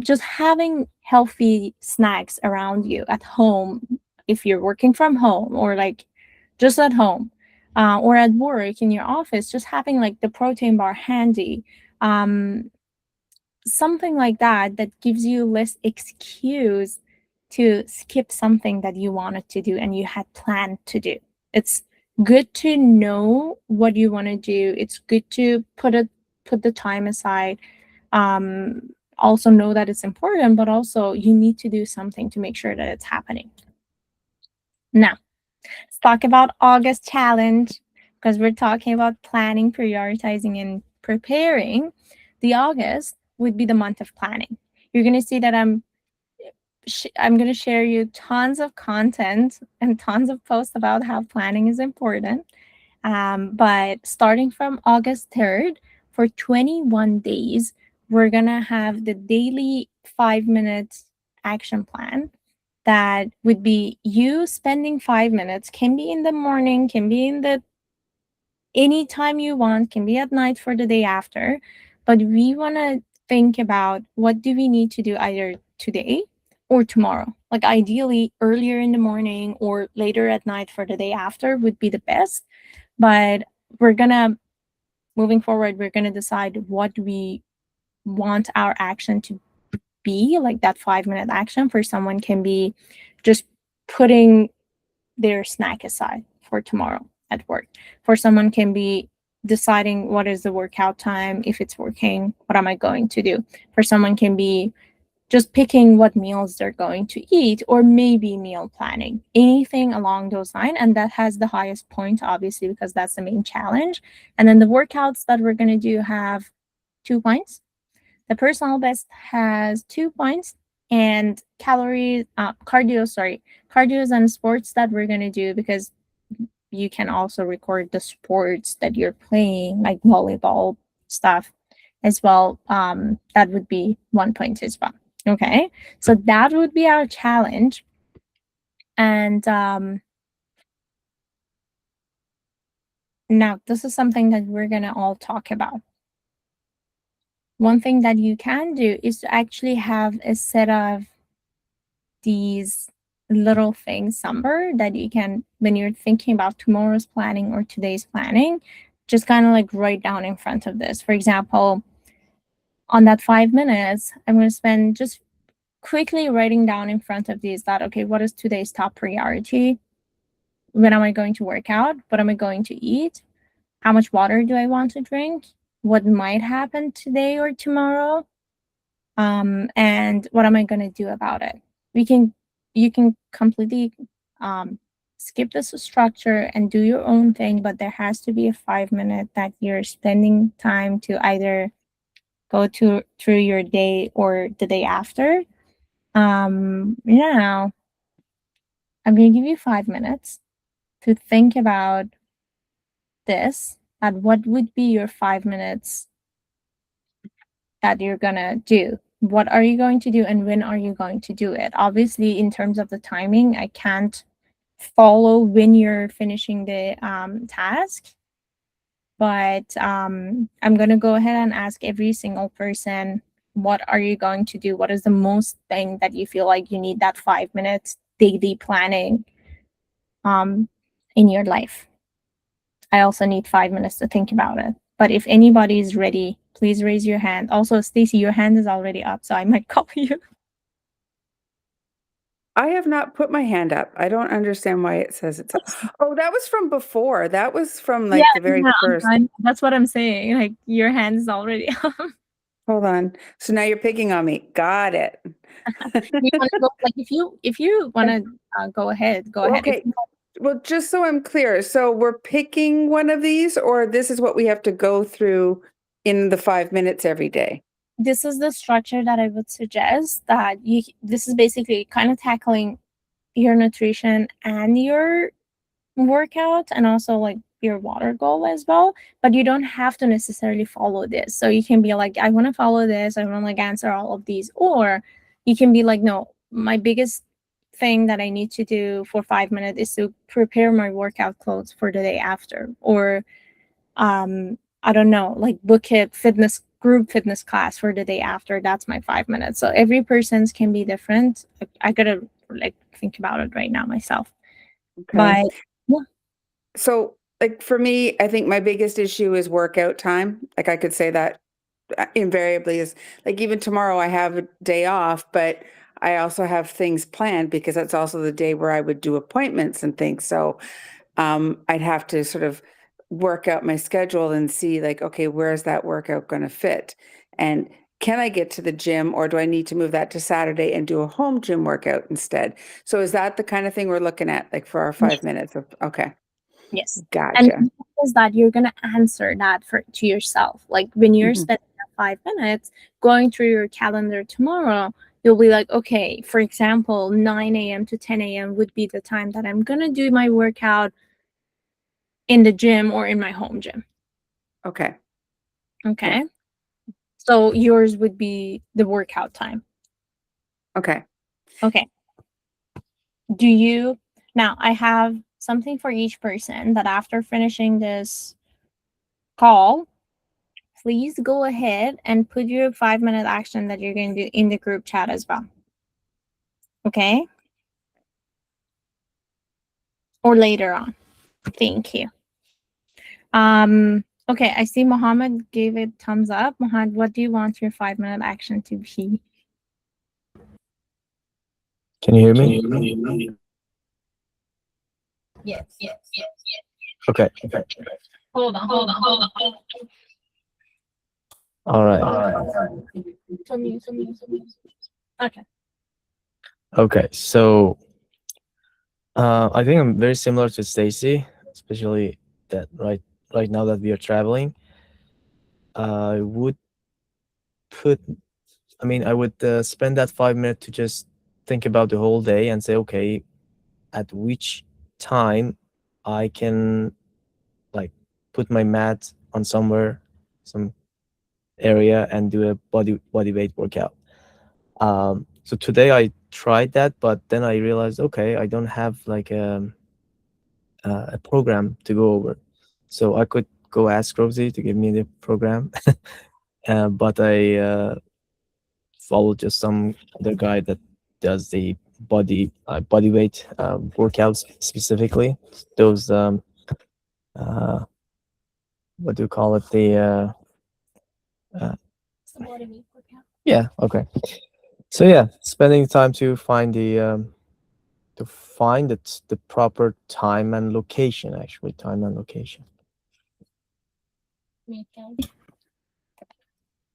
Just having healthy snacks around you at home, if you're working from home or like just at home, or at work in your office, just having like the protein bar handy, um, something like that that gives you less excuse to skip something that you wanted to do and you had planned to do. It's good to know what you want to do. It's good to put the time aside. Also know that it's important, but also you need to do something to make sure that it's happening. Now, let's talk about August challenge, because we're talking about planning, prioritizing, and preparing. The August would be the month of planning. You're going to see that I'm going to share you tons of content and tons of posts about how planning is important. But starting from August 3rd, for 21 days, we're going to have the daily 5 minute action plan that would be you spending 5 minutes, can be in the morning, can be in the anytime you want, can be at night for the day after. But we want to think about what do we need to do either today or tomorrow. Like ideally earlier in the morning or later at night for the day after would be the best. But we're gonna moving forward, we're gonna decide what we want our action to be. Like that 5 minute action for someone can be just putting their snack aside for tomorrow at work. For someone can be deciding what is the workout time, if it's working, what am I going to do. For someone can be just picking what meals they're going to eat, or maybe meal planning, anything along those lines. And that has the highest point, obviously, because that's the main challenge. And then the workouts that we're going to do have 2 points. The personal best has 2 points, and cardios and sports that we're going to do, because you can also record the sports that you're playing, like volleyball stuff as well. That would be 1 point as well. Okay, so that would be our challenge. And now this is something that we're going to all talk about. One thing that you can do is to actually have a set of these little things somewhere that you can, when you're thinking about tomorrow's planning or today's planning, just kind of like write down in front of this. For example, on that 5 minutes, I'm going to spend just quickly writing down in front of these that, okay, what is today's top priority? When am I going to work out? What am I going to eat? How much water do I want to drink? What might happen today or tomorrow? And what am I going to do about it? You can completely skip this structure and do your own thing, but there has to be a 5 minute that you're spending time to either go to through your day or the day after. Now I'm going to give you 5 minutes to think about this, and what would be your 5 minutes that you're gonna do. What are you going to do and when are you going to do it? Obviously, in terms of the timing, I can't follow when you're finishing the task, but I'm going to go ahead and ask every single person, what are you going to do? What is the most thing that you feel like you need that 5 minutes daily planning in your life? I also need 5 minutes to think about it. But if anybody is ready, please raise your hand. Also, Stacy, your hand is already up, so I might call you. I have not put my hand up. I don't understand why it says it's up. Oh, that was from before. That was from like the very first. That's what I'm saying. Like your hand is already up. Hold on. So now you're picking on me. Got it. You want to go, like if you want to go ahead, go ahead. Okay. Well, just so I'm clear, so we're picking one of these, or this is what we have to go through in the 5 minutes every day? This is the structure that I would suggest, that this is basically kind of tackling your nutrition and your workout, and also like your water goal as well. But you don't have to necessarily follow this. So you can be like, I want to follow this, I want to like answer all of these. Or you can be like, no, my biggest thing that I need to do for 5 minutes is to prepare my workout clothes for the day after. Or I don't know, like book a group fitness class for the day after. That's my 5 minutes. So every person's can be different. I gotta like think about it right now myself. Okay. But yeah. So, like for me, I think my biggest issue is workout time. Like I could say that invariably is like even tomorrow I have a day off, but I also have things planned because that's also the day where I would do appointments and things. So I'd have to sort of work out my schedule and see like, okay, where's that workout going to fit? And can I get to the gym, or do I need to move that to Saturday and do a home gym workout instead? So is that the kind of thing we're looking at, like for our 5 minutes of, okay, Yes. And gotcha. is that you're gonna answer that to yourself. Like when you're Mhm. spending that 5 minutes going through your calendar tomorrow, you'll be like, okay, for example, 9 a.m. to 10 a.m. would be the time that I'm gonna do my workout in the gym or in my home gym. Okay. Okay. Yeah. So yours would be the workout time. Okay. Okay. Do you now I have something for each person that after finishing this call, please go ahead and put your 5 minute action that you're going to do in the group chat as well. Okay? Or later on. Thank you. Okay, I see Mohammed gave it thumbs up. Mohammed, what do you want your 5 minute action to be? Can you hear me? Yes. Okay. Hold on. All right. Okay. Okay. So I think I'm very similar to Stacy, especially that right now that we are traveling. I would put. I would spend that 5 minutes to just think about the whole day and say, okay, at which time I can like put my mat on somewhere, some area, and do a body weight workout. So today I tried that, but then I realized, okay, I don't have like a program to go over. So I could go ask Rosie to give me the program, but I followed just some other guy that does the body weight workouts specifically. Those uh, what do you call it? Uh, yeah, okay. So yeah, spending time to find the proper time and location, actually time and location.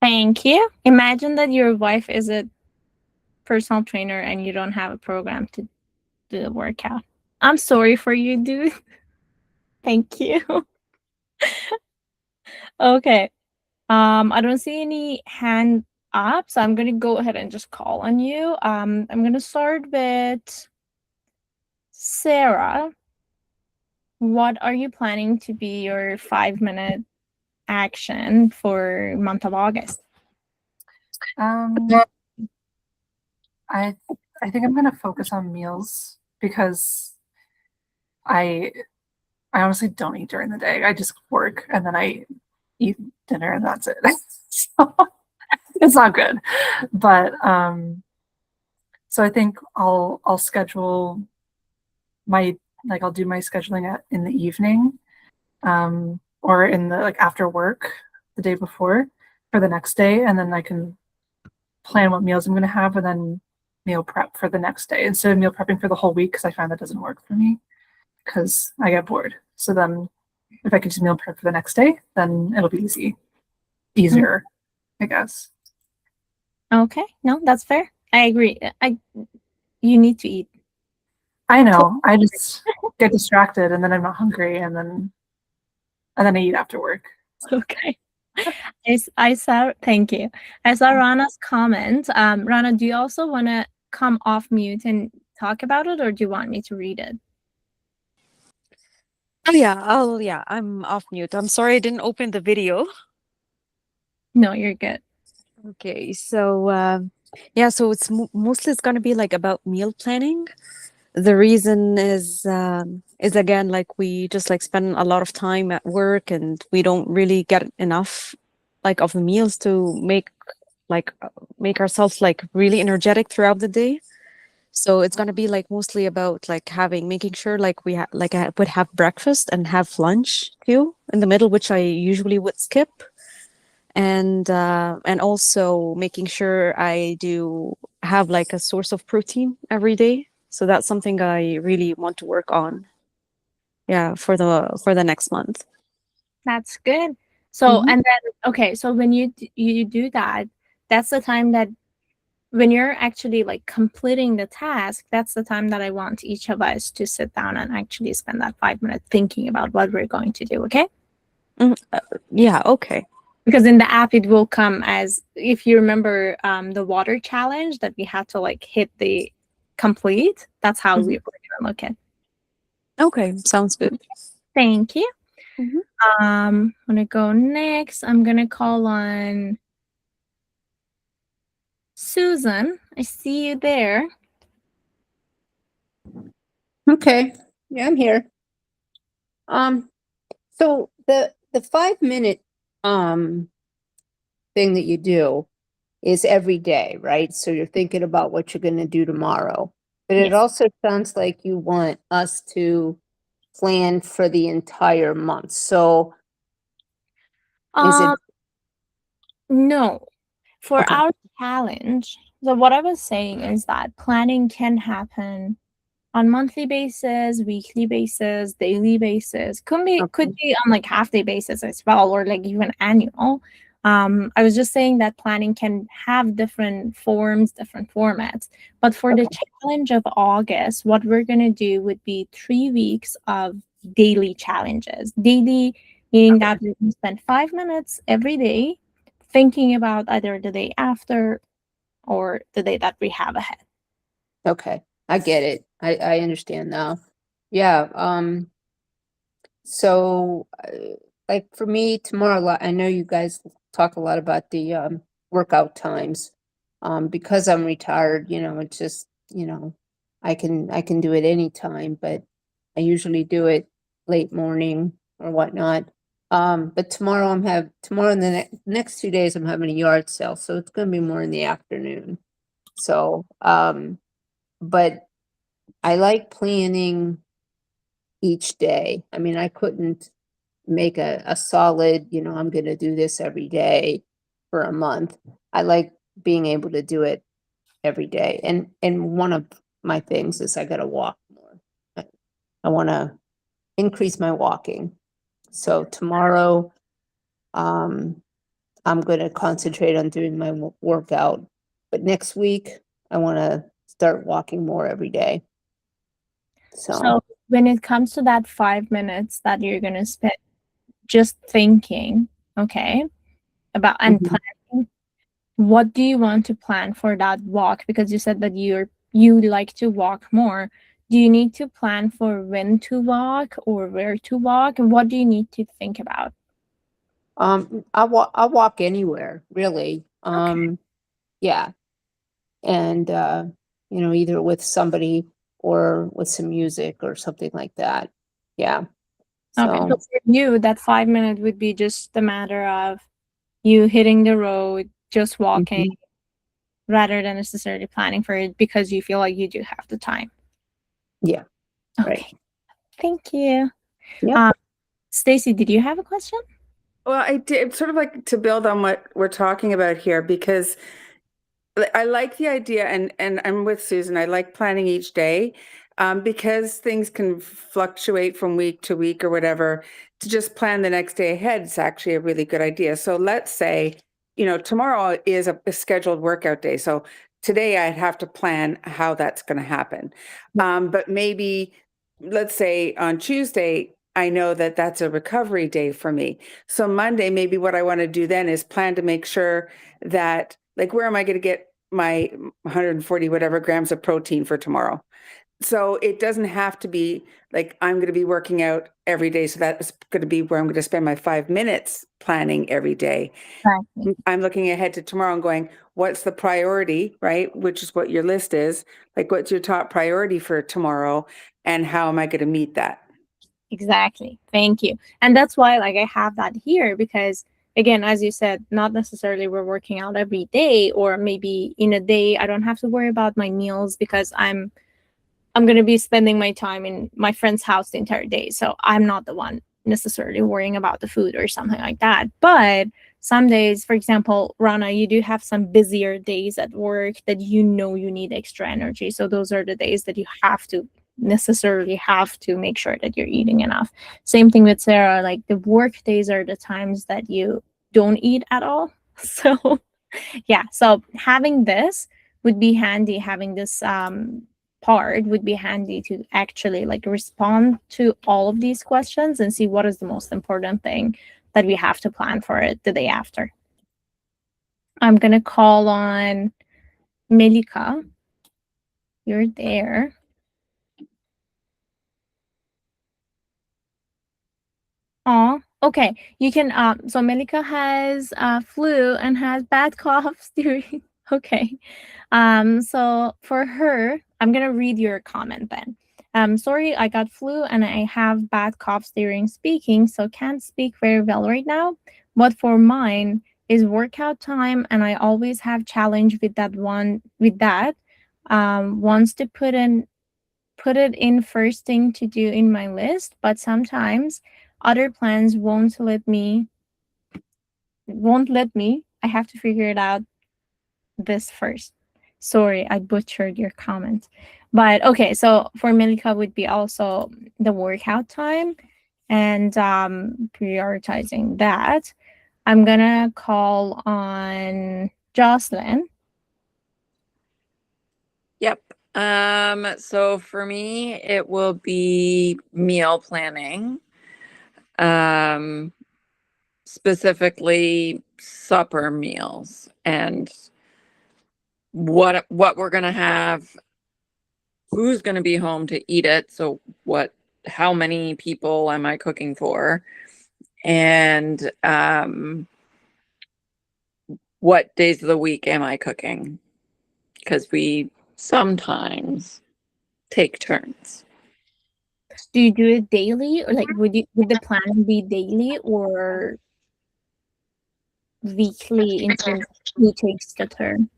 Thank you. Imagine that your wife is a personal trainer and you don't have a program to do the workout. I'm sorry for you, dude. Thank you. Okay. I don't see any hand up, so I'm gonna go ahead and just call on you. I'm gonna start with Sarah. What are you planning to be your 5 minute action for month of August? I I think I'm gonna focus on meals because I I honestly don't eat during the day. I just work and then I eat dinner and that's it. So it's not good. But so I think I'll schedule my I'll do my scheduling in the evening, or in the like after work the day before for the next day, and then I can plan what meals I'm going to have and then meal prep for the next day instead of meal prepping for the whole week, because I find that doesn't work for me because I get bored. So then if I can just meal prep for the next day, then it'll be easier, I guess. Okay, no, that's fair. I agree. You need to eat. I know. I just get distracted and then I'm not hungry and then I eat after work. Okay. I saw, thank you. I saw Rana's comment. Rana, do you also want to come off mute and talk about it, or do you want me to read it? Oh yeah, I'm off mute. I'm sorry I didn't open the video. No, you're good. Okay, so yeah, so mostly it's gonna be like about meal planning. The reason is again like we just like spend a lot of time at work and we don't really get enough like of the meals to like make ourselves like really energetic throughout the day. So it's gonna be like mostly about like making sure like I would have breakfast and have lunch too in the middle, which I usually would skip, and also making sure I do have like a source of protein every day. So that's something I really want to work on. Yeah, for the next month. That's good. So, Mhm. and then, okay, so when you do that, that's the time that when you're actually like completing the task, that's the time that I want each of us to sit down and actually spend that 5 minutes thinking about what we're going to do, okay? Yeah, okay. Because in the app, it will come as, if you remember the water challenge that we had to like hit the complete, that's how we were going to look at. Okay, sounds good. Thank you. Mhm. I'm going to go next. I'm going to call on Susan. I see you there. Okay, yeah, I'm here. So the 5 minute thing that you do is every day, right? So you're thinking about what you're going to do tomorrow. But it Yes. also sounds like you want us to plan for the entire month. So is it No. For okay? our challenge, so what I was saying is that planning can happen on monthly basis, weekly basis, daily basis. Could Okay. be on like half day basis as well, or like even annual. I was just saying that planning can have different forms, different formats. But for the challenge of August, what we're gonna do would be 3 weeks of daily challenges. Daily meaning that we can spend 5 minutes every day thinking about either the day after or the day that we have ahead. Okay. I get it. I understand now. Yeah. So, like for me tomorrow, I know you guys talk a lot about the workout times. Because I'm retired, it's just, I can do it anytime, but I usually do it late morning or whatnot. But tomorrow and the next 2 days I'm having a yard sale, so it's gonna be more in the afternoon. So, but I like planning each day. I mean, I couldn't make a solid, I'm going to do this every day for a month. I like being able to do it every day. And one of my things is I got to walk more. I want to increase my walking. So tomorrow, um, I'm going to concentrate on doing my workout. But next week, I want to start walking more every day. So when it comes to that 5 minutes that you're gonna spend just thinking, okay, about and Mhm. planning, what do you want to plan for that walk? Because you said that you like to walk more. Do you need to plan for when to walk or where to walk? And what do you need to think about? I walk anywhere, really. Okay. Yeah. And either with somebody or with some music or something like that. Yeah. Okay. So So for you, that 5 minute would be just a matter of you hitting the road, just walking, mhm. rather than necessarily planning for it because you feel like you do have the time. Yeah, Okay. right. Thank you. Yep. Stacy, did you have a question? Well, I did sort of like to build on what we're talking about here because I like the idea, and I'm with Susan. I like planning each day because things can fluctuate from week to week or whatever. To just plan the next day ahead is actually a really good idea. So let's say, tomorrow is a scheduled workout day. So today I'd have to plan how that's going to happen. But maybe, let's say on Tuesday, I know that that's a recovery day for me. So Monday, maybe what I want to do then is plan to make sure that, like, where am I going to get my 140 whatever grams of protein for tomorrow? So it doesn't have to be like I'm going to be working out every day. So that's going to be where I'm going to spend my 5 minutes planning every day. Exactly. I'm looking ahead to tomorrow and going, what's the priority, right? Which is what your list is. Like, what's your top priority for tomorrow? And how am I going to meet that? Exactly. Thank you. And that's why like I have that here because again, as you said, not necessarily we're working out every day, or maybe in a day I don't have to worry about my meals because I'm going to be spending my time in my friend's house the entire day. So I'm not the one necessarily worrying about the food or something like that. But some days, for example, Rana, you do have some busier days at work that you know you need extra energy. So those are the days that you necessarily have to make sure that you're eating enough. Same thing with Sarah, like the work days are the times that you don't eat at all. So yeah, so having this would be handy, having this part would be handy to actually like respond to all of these questions and see what is the most important thing that we have to plan for it the day after. I'm gonna call on Melika. You're there. Oh, okay. You can so Melika has flu and has bad coughs during okay. So for her, I'm gonna read your comment then. Sorry, I got flu and I have bad coughs during speaking, so can't speak very well right now. But for mine is workout time, and I always have challenge with that one with that. Wants to put it in first thing to do in my list, but sometimes other plans won't let me. I have to figure it out this first. Sorry, I butchered your comment. But okay, so for Milka would be also the workout time and prioritizing that. I'm gonna call on Jocelyn. Yep. So for me, it will be meal planning. Specifically supper meals and what we're gonna have, who's gonna be home to eat it. So how many people am I cooking for? And what days of the week am I cooking? Because we sometimes take turns. Do you do it daily, or like would the plan be daily or weekly in terms of who takes the turn?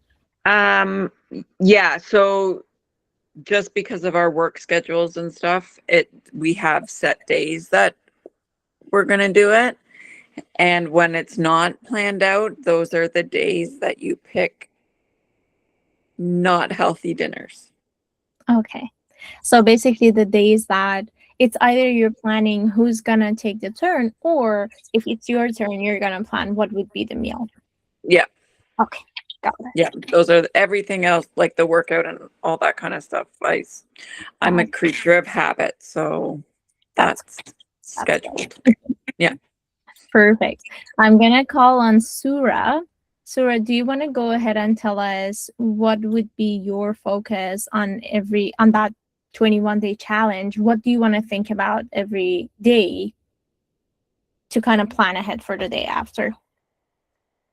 Yeah, so just because of our work schedules and stuff, we have set days that we're gonna do it. And when it's not planned out, those are the days that you pick not healthy dinners. Okay. So basically the days that it's either you're planning who's gonna take the turn, or if it's your turn, you're gonna plan what would be the meal. Yeah. Okay. Got it. Yeah. Those are everything else, like the workout and all that kind of stuff. I'm a creature of habit, so that's scheduled. Yeah. Perfect. I'm gonna call on Sura. Sura, do you want to go ahead and tell us what would be your focus on that 21-day challenge? What do you want to think about every day to kind of plan ahead for the day after?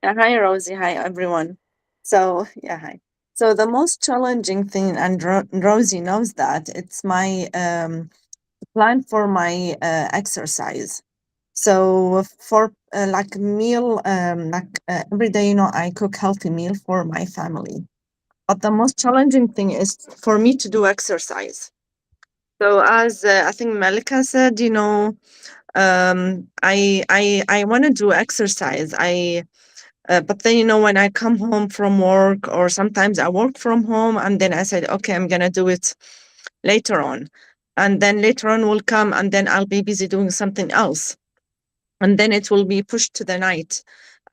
Hi, Rosie. Hi, everyone. So, yeah, hi. So the most challenging thing, and Rosie knows that, it's my plan for my exercise. So for like meal, every day, I cook healthy meal for my family. But the most challenging thing is for me to do exercise. So as I think Melika said, I want to do exercise. But then, when I come home from work, or sometimes I work from home, and then I said, okay, I'm going to do it later on. And then later on will come, and then I'll be busy doing something else. And then it will be pushed to the night.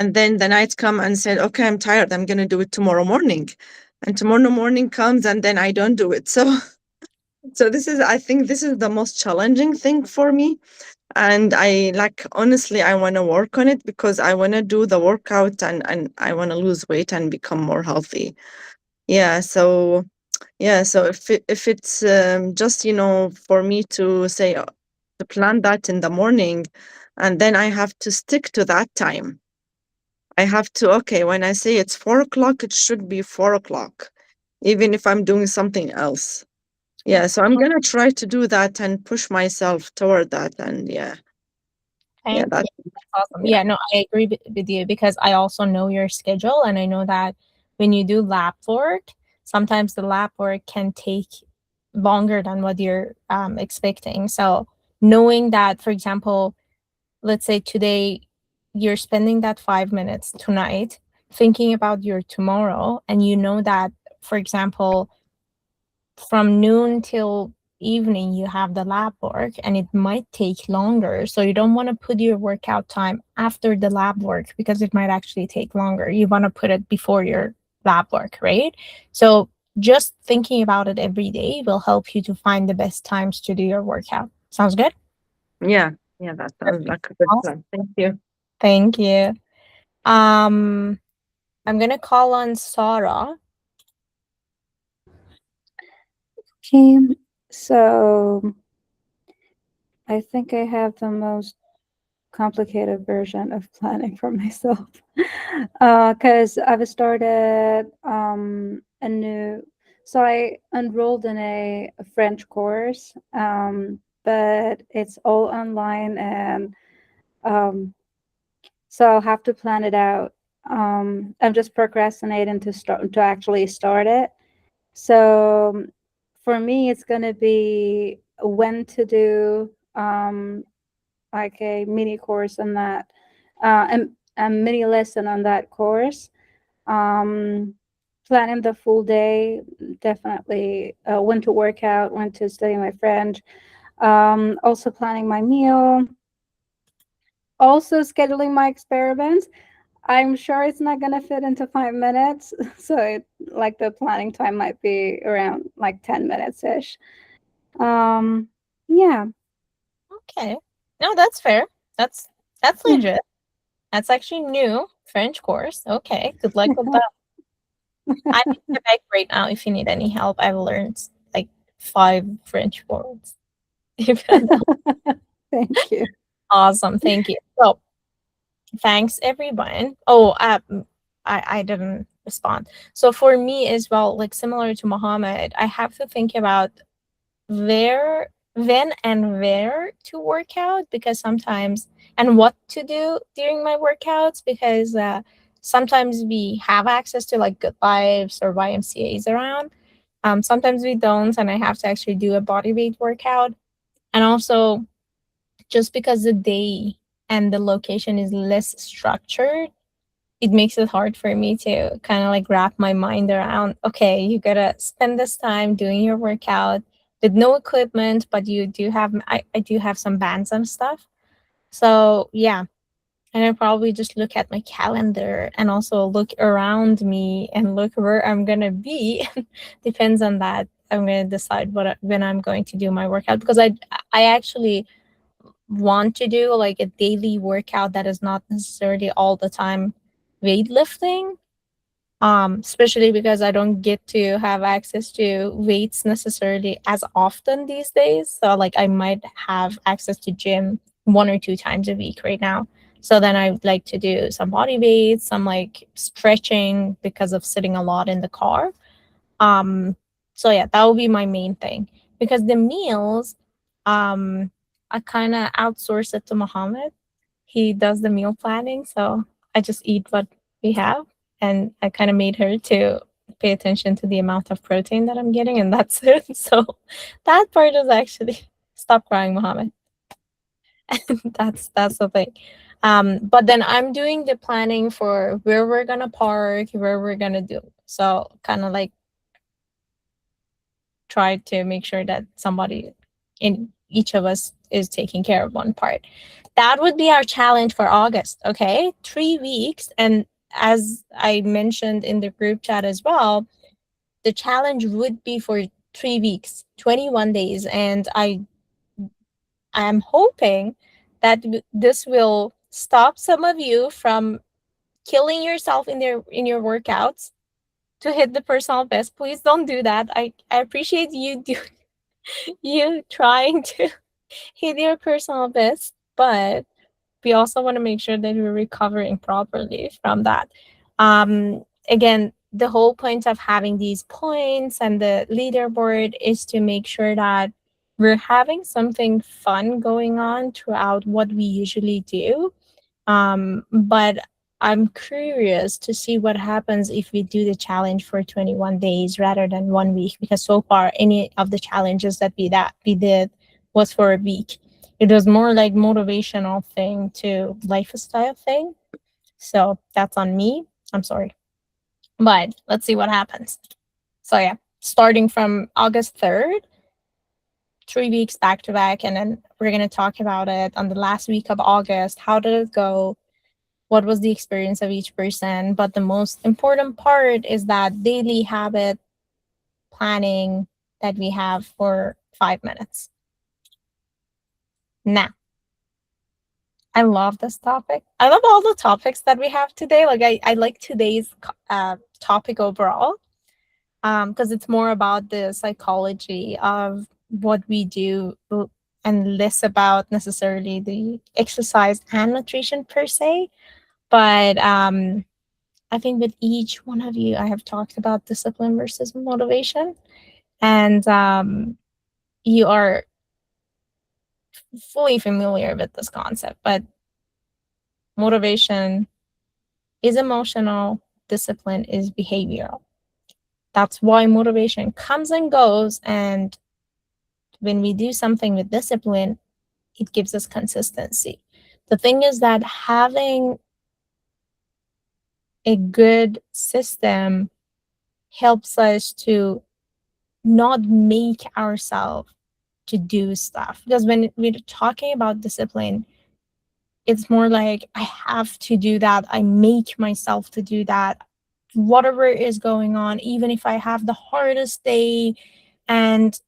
And then the night come and said, okay, I'm tired. I'm going to do it tomorrow morning. and tomorrow morning comes and then I don't do it. So I think this is the most challenging thing for me. And I like, honestly, I want to work on it because I want to do the workout and I want to lose weight and become more healthy. Yeah. So if it's just, for me to say, to plan that in the morning, and then I have to stick to that time. I have to, okay, when I say it's 4 o'clock, it should be 4 o'clock, even if I'm doing something else. Yeah, so I'm gonna try to do that and push myself toward that. And yeah, Thank that's you. That's awesome. yeah. Yeah, no, I agree with you because I also know your schedule, and I know that when you do lab work, sometimes the lab work can take longer than what you're expecting. So knowing that, for example, let's say today you're spending that 5 minutes tonight thinking about your tomorrow, and you know that, for example, from noon till evening you have the lab work and it might take longer, so you don't want to put your workout time after the lab work because it might actually take longer. You want to put it before your lab work, right? So just thinking about it every day will help you to find the best times to do your workout. Sounds good? Yeah, that sounds like a good Awesome. plan. Thank you. Thank you. I'm gonna call on Sarah. Okay, so I think I have the most complicated version of planning for myself because I've started a new. So I enrolled in a French course, but it's all online, and so I'll have to plan it out. I'm just procrastinating to actually start it. So for me, it's going to be when to do like a mini course on that, and a mini lesson on that course. Planning the full day, definitely when to work out, when to study my French. Also planning my meal. Also scheduling my experiments. I'm sure it's not gonna fit into 5 minutes, so like the planning time might be around like 10 minutes ish. Yeah. Okay. No, that's fair. That's Yeah. legit. That's actually new French course. Okay. Good luck with that. I'm in Quebec right now. If you need any help, I've learned like 5 French words. Thank you. Awesome. Thank you. So thanks everyone. Oh, I didn't respond. So for me as well, like similar to Mohammed, I have to think about when and where to work out, because sometimes, and what to do during my workouts, because sometimes we have access to like Good Lives or YMCA's around. Sometimes we don't, and I have to actually do a body weight workout. And also, just because the day and the location is less structured, it makes it hard for me to kind of like wrap my mind around, okay, you gotta spend this time doing your workout with no equipment, but you do have, I do have some bands and stuff. So yeah, and I probably just look at my calendar and also look around me and look where I'm gonna be. Depends on that. I'm gonna decide when I'm going to do my workout, because I actually want to do like a daily workout that is not necessarily all the time weightlifting, especially because I don't get to have access to weights necessarily as often these days. So like I might have access to gym 1 or 2 times a week right now. So then I like to do some body weights, some like stretching because of sitting a lot in the car. So yeah, that will be my main thing, because the meals, I kind of outsource it to Mohammed. He does the meal planning, so I just eat what we have, and I kind of made her to pay attention to the amount of protein that I'm getting, and that's it. So that part is actually, stop crying, Mohammed. That's the thing. But then I'm doing the planning for where we're gonna park, where we're gonna do. So kind of like try to make sure that somebody in each of us is taking care of one part. That would be our challenge for August. Okay, 3 weeks. And as I mentioned in the group chat as well, the challenge would be for 3 weeks, 21 days, and I am hoping that this will stop some of you from killing yourself in your workouts to hit the personal best. Please don't do that. I appreciate you trying to hit your personal best, but we also want to make sure that we're recovering properly from that. Again, the whole point of having these points and the leaderboard is to make sure that we're having something fun going on throughout what we usually do. But I'm curious to see what happens if we do the challenge for 21 days rather than 1 week, because so far any of the challenges that we did was for a week. It was more like motivational thing to lifestyle thing. So that's on me. I'm sorry. But let's see what happens. So yeah, starting from August 3rd, 3 weeks back to back, and then we're going to talk about it on the last week of August. How did it go? What was the experience of each person? But the most important part is that daily habit planning that we have for 5 minutes. Now, I love this topic. I love all the topics that we have today. Like I like today's topic overall, because it's more about the psychology of what we do and less about necessarily the exercise and nutrition per se. But I think with each one of you, I have talked about discipline versus motivation, and you are fully familiar with this concept. But motivation is emotional, discipline is behavioral. That's why motivation comes and goes, and when we do something with discipline, it gives us consistency. The thing is that having a good system helps us to not make ourselves to do stuff, because when we're talking about discipline, it's more like I have to do that, I make myself to do that, whatever is going on, even if I have the hardest day and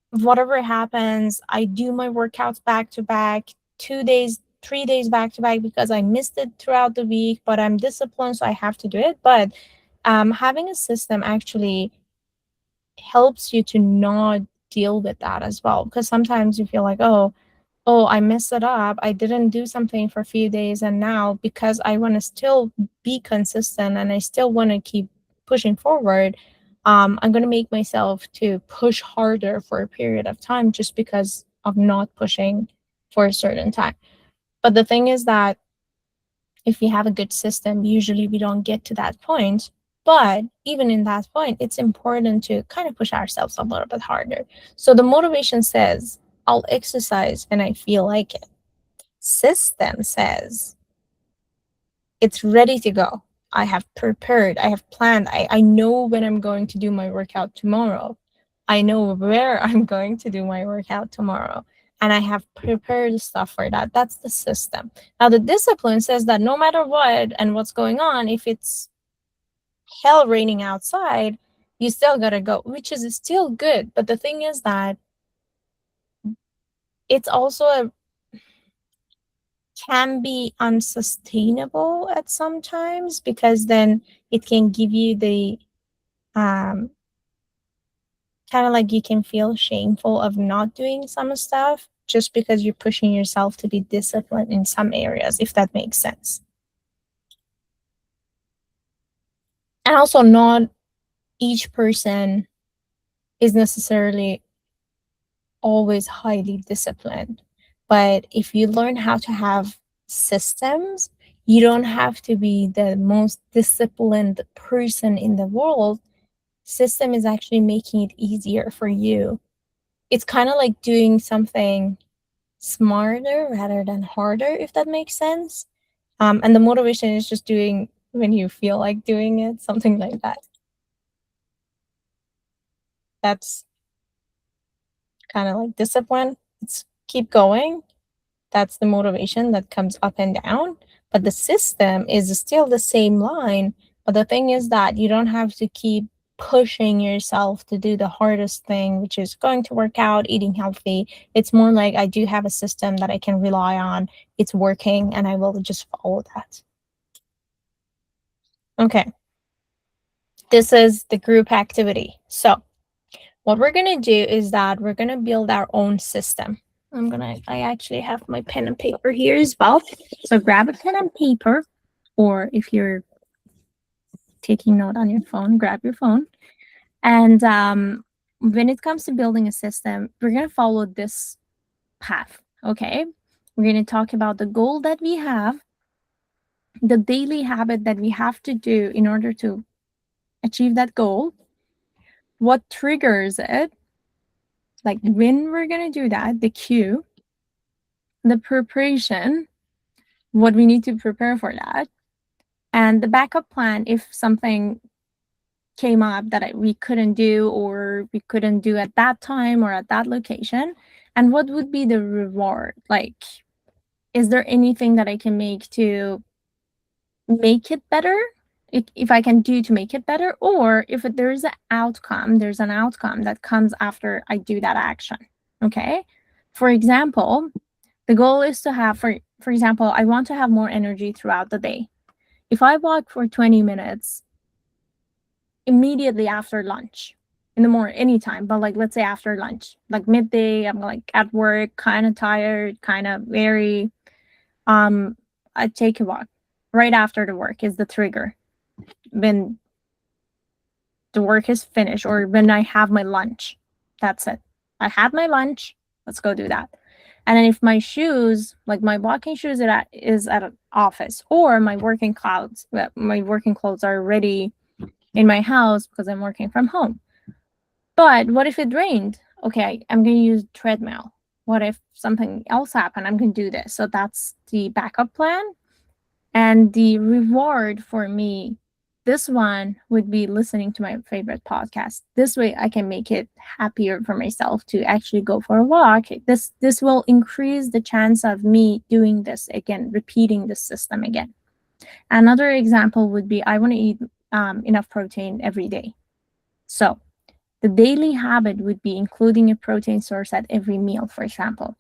whatever happens, I do my workouts back to back, 2 days 3 days back to back, because I missed it throughout the week, but I'm disciplined, so I have to do it. But having a system actually helps you to not deal with that as well, because sometimes you feel like, oh, I messed it up, I didn't do something for a few days, and now because I want to still be consistent and I still want to keep pushing forward, I'm going to make myself to push harder for a period of time just because of not pushing for a certain time. But the thing is that if we have a good system, usually we don't get to that point. But even in that point, it's important to kind of push ourselves a little bit harder. So the motivation says, I'll exercise when I feel like it. System says, it's ready to go. I have prepared, I have planned, I know when I'm going to do my workout tomorrow. I know where I'm going to do my workout tomorrow. And I have prepared stuff for that. That's the system. Now, the discipline says that no matter what and what's going on, if it's hell raining outside, you still gotta go, which is still good. But the thing is that it's also can be unsustainable at sometimes, because then it can give you the kind of like you can feel shameful of not doing some stuff just because you're pushing yourself to be disciplined in some areas, if that makes sense. And also, not each person is necessarily always highly disciplined. But if you learn how to have systems, you don't have to be the most disciplined person in the world. System is actually making it easier for you. It's kind of like doing something smarter rather than harder, if that makes sense. And the motivation is just doing when you feel like doing it, something like that. That's kind of like discipline. It's keep going. That's the motivation that comes up and down. But the system is still the same line. But the thing is that you don't have to keep pushing yourself to do the hardest thing, which is going to work out, eating healthy. It's more like I do have a system that I can rely on. It's working, and I will just follow that. Okay. This is the group activity. So what we're going to do is that we're going to build our own system. I actually have my pen and paper here as well. So grab a pen and paper, or if you're taking note on your phone, grab your phone. And when it comes to building a system, we're going to follow this path. Okay. We're going to talk about the goal that we have, the daily habit that we have to do in order to achieve that goal, what triggers it, like when we're going to do that, the cue, the preparation, what we need to prepare for that, and the backup plan if something came up that we couldn't do, or we couldn't do at that time or at that location, and what would be the reward. Like, is there anything that I can make to make it better, if I can do to make it better, or if there's an outcome that comes after I do that action. Okay, for example, the goal is to have, for example, I want to have more energy throughout the day. If I walk for 20 minutes immediately after lunch, in the morning, anytime, but like let's say after lunch, like midday, I'm like at work, kind of tired, kind of very, I take a walk. Right after the work is the trigger. When the work is finished, or when I have my lunch, that's it. I had my lunch, let's go do that. And then if my shoes, like my walking shoes is at an office, or my working clothes are ready in my house because I'm working from home. But what if it rained? Okay, I'm going to use treadmill. What if something else happened? I'm going to do this. So that's the backup plan. And the reward for me, this one would be listening to my favorite podcast. This way I can make it happier for myself to actually go for a walk. This will increase the chance of me doing this again, repeating the system again. Another example would be I want to eat enough protein every day. So the daily habit would be including a protein source at every meal, for example.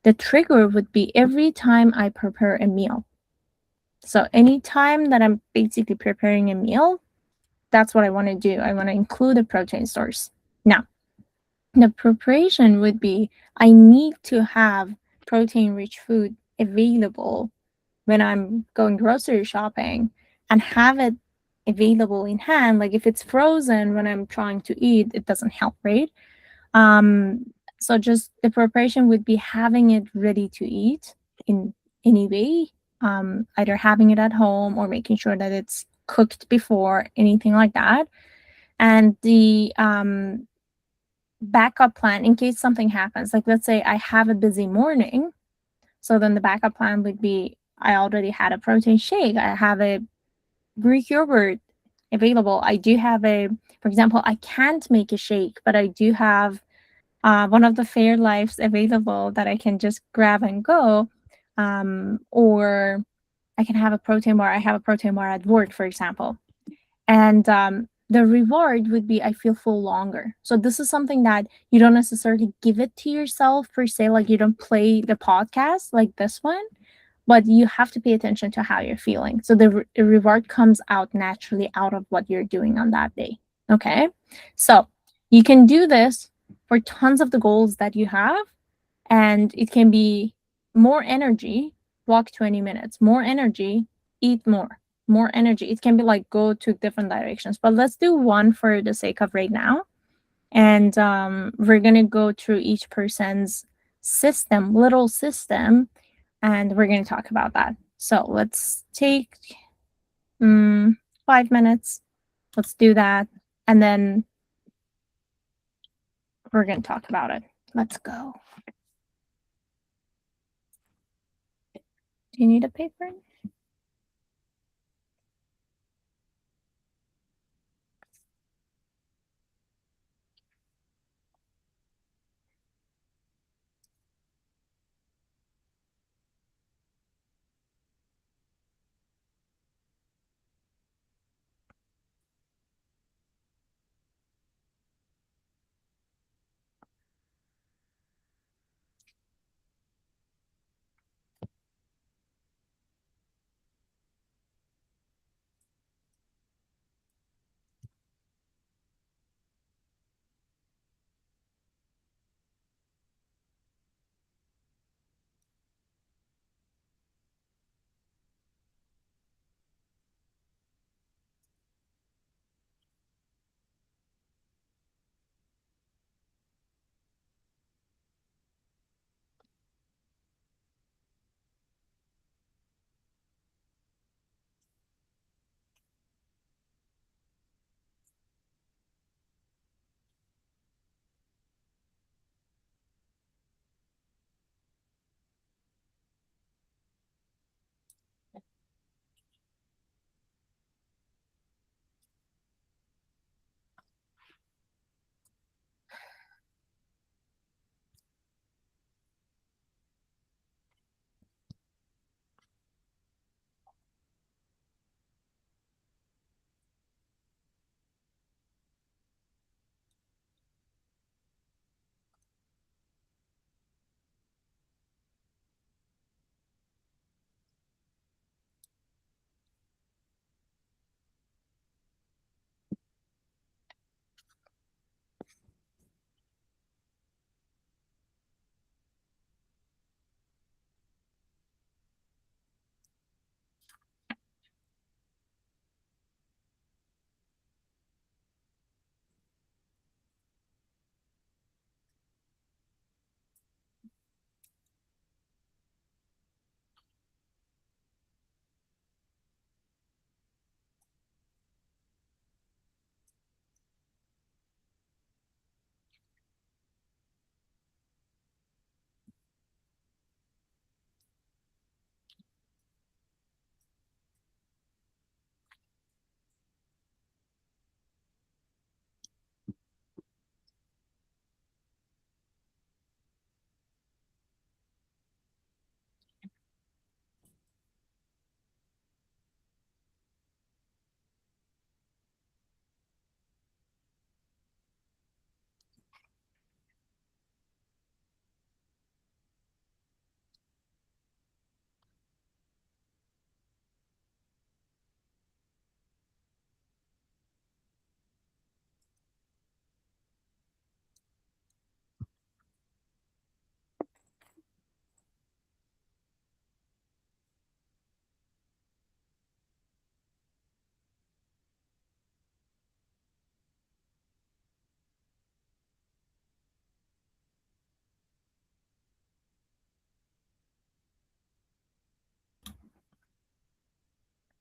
The trigger would be every time I prepare a meal. So anytime that I'm basically preparing a meal, that's what I want to do. I want to include a protein source. Now, the preparation would be I need to have protein-rich food available when I'm going grocery shopping, and have it available in hand. Like if it's frozen when I'm trying to eat, it doesn't help, right? So just the preparation would be having it ready to eat in any way, either having it at home or making sure that it's cooked before, anything like that. And the backup plan in case something happens, like let's say I have a busy morning, so then the backup plan would be I already had a protein shake, I have a Greek yogurt available, I do have for example, I can't make a shake, but I do have one of the Fairlifes available that I can just grab and go. Or I can have a protein bar. I have a protein bar at work, for example. And the reward would be I feel full longer. So this is something that you don't necessarily give it to yourself per se, like you don't play the podcast like this one, but you have to pay attention to how you're feeling. So the reward comes out naturally out of what you're doing on that day. Okay. So you can do this for tons of the goals that you have, and it can be more energy, walk 20 minutes, more energy, eat more energy. It can be like go to different directions, but let's do one for the sake of right now. And we're going to go through each person's little system, and we're going to talk about that. So let's take 5 minutes. Let's do that. And then we're going to talk about it. Let's go. Do you need a paper?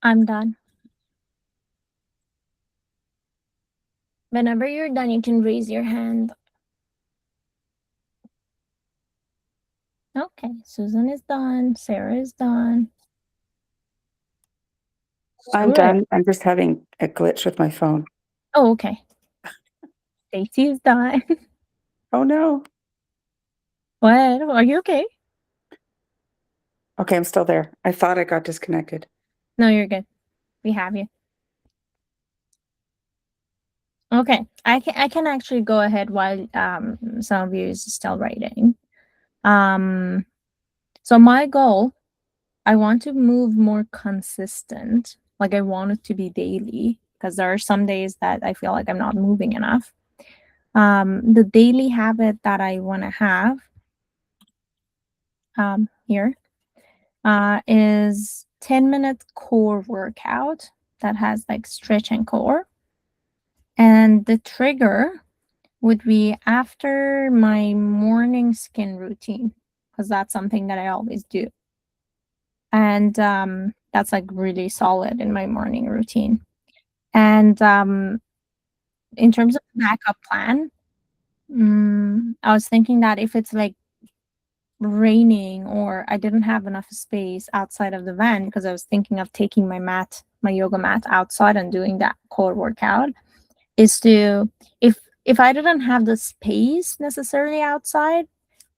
I'm done. Whenever you're done, you can raise your hand. Okay, Susan is done. Sarah is done. I'm Sure. done. I'm just having a glitch with my phone. Oh, okay. Stacy is done. Oh no. What? Are you okay? Okay, I'm still there. I thought I got disconnected. No, you're good. We have you. Okay, I can actually go ahead while some of you is still writing. So my goal, I want to move more consistent. Like I want it to be daily because there are some days that I feel like I'm not moving enough. The daily habit that I want to have here is 10-minute core workout that has like stretch and core. And the trigger would be after my morning skin routine, because that's something that I always do. And that's like really solid in my morning routine. And in terms of backup plan, I was thinking that if it's like raining or I didn't have enough space outside of the van, because I was thinking of taking my yoga mat outside and doing that core workout, is to if I didn't have the space necessarily outside,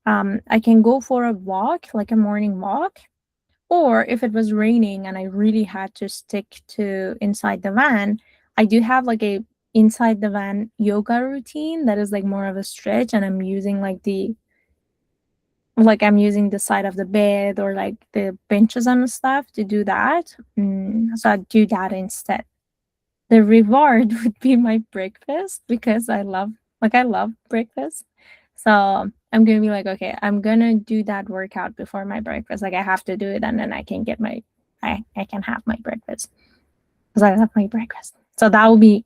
I can go for a walk, like a morning walk. Or if it was raining and I really had to stick to inside the van, I do have like a inside the van yoga routine that is like more of a stretch, and I'm using I'm using the side of the bed or like the benches and stuff to do that. So I do that instead. The reward would be my breakfast because I love breakfast. So I'm gonna be like, okay, I'm gonna do that workout before my breakfast. Like I have to do it, and then I can get I can have my breakfast because I love my breakfast. So that will be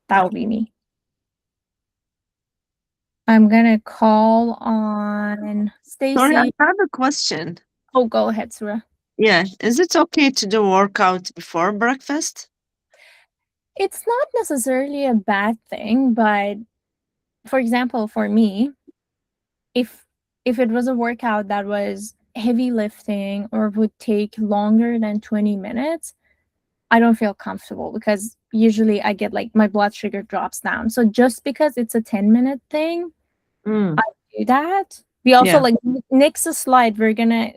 me. I'm gonna call on Sorry, I Stacy. have a question. Oh, go ahead, Surah. Yeah, is it okay to do workout before breakfast? It's not necessarily a bad thing, but for example, for me, if it was a workout that was heavy lifting or would take longer than 20 minutes, I don't feel comfortable because usually I get like my blood sugar drops down. So just because it's a 10-minute thing, Mm, I do that. We also yeah. like next slide, we're gonna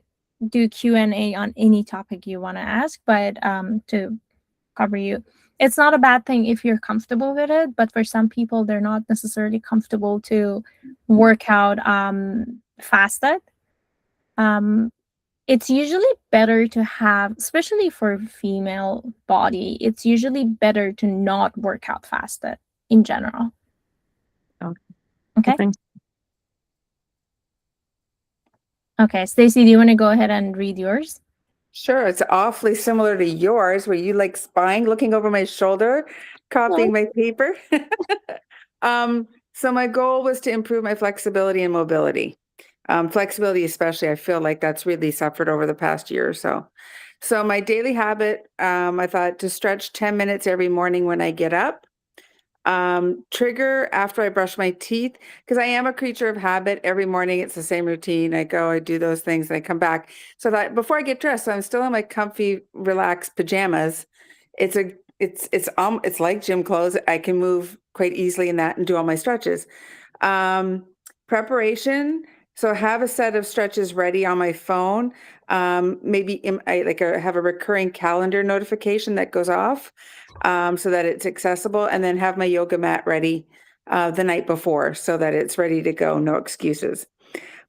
do Q&A on any topic you want to ask, but to cover you. It's not a bad thing if you're comfortable with it, but for some people, they're not necessarily comfortable to work out fasted. It's usually better to have, especially for female body, it's usually better to not work out fasted in general. Okay. Okay. Thanks. Okay, Stacy, do you want to go ahead and read yours? Sure, it's awfully similar to yours, where you like spying, looking over my shoulder, copying my paper. So my goal was to improve my flexibility and mobility. Flexibility, especially, I feel like that's really suffered over the past year or so. So my daily habit, I thought to stretch 10 minutes every morning when I get up. Trigger after I brush my teeth, because I am a creature of habit. Every morning it's the same routine. I go, I do those things, and I come back. So that before I get dressed, so I'm still in my comfy, relaxed pajamas. It's like gym clothes. I can move quite easily in that and do all my stretches. Preparation. So I have a set of stretches ready on my phone. Maybe I have a recurring calendar notification that goes off, so that it's accessible, and then have my yoga mat ready the night before so that it's ready to go, no excuses.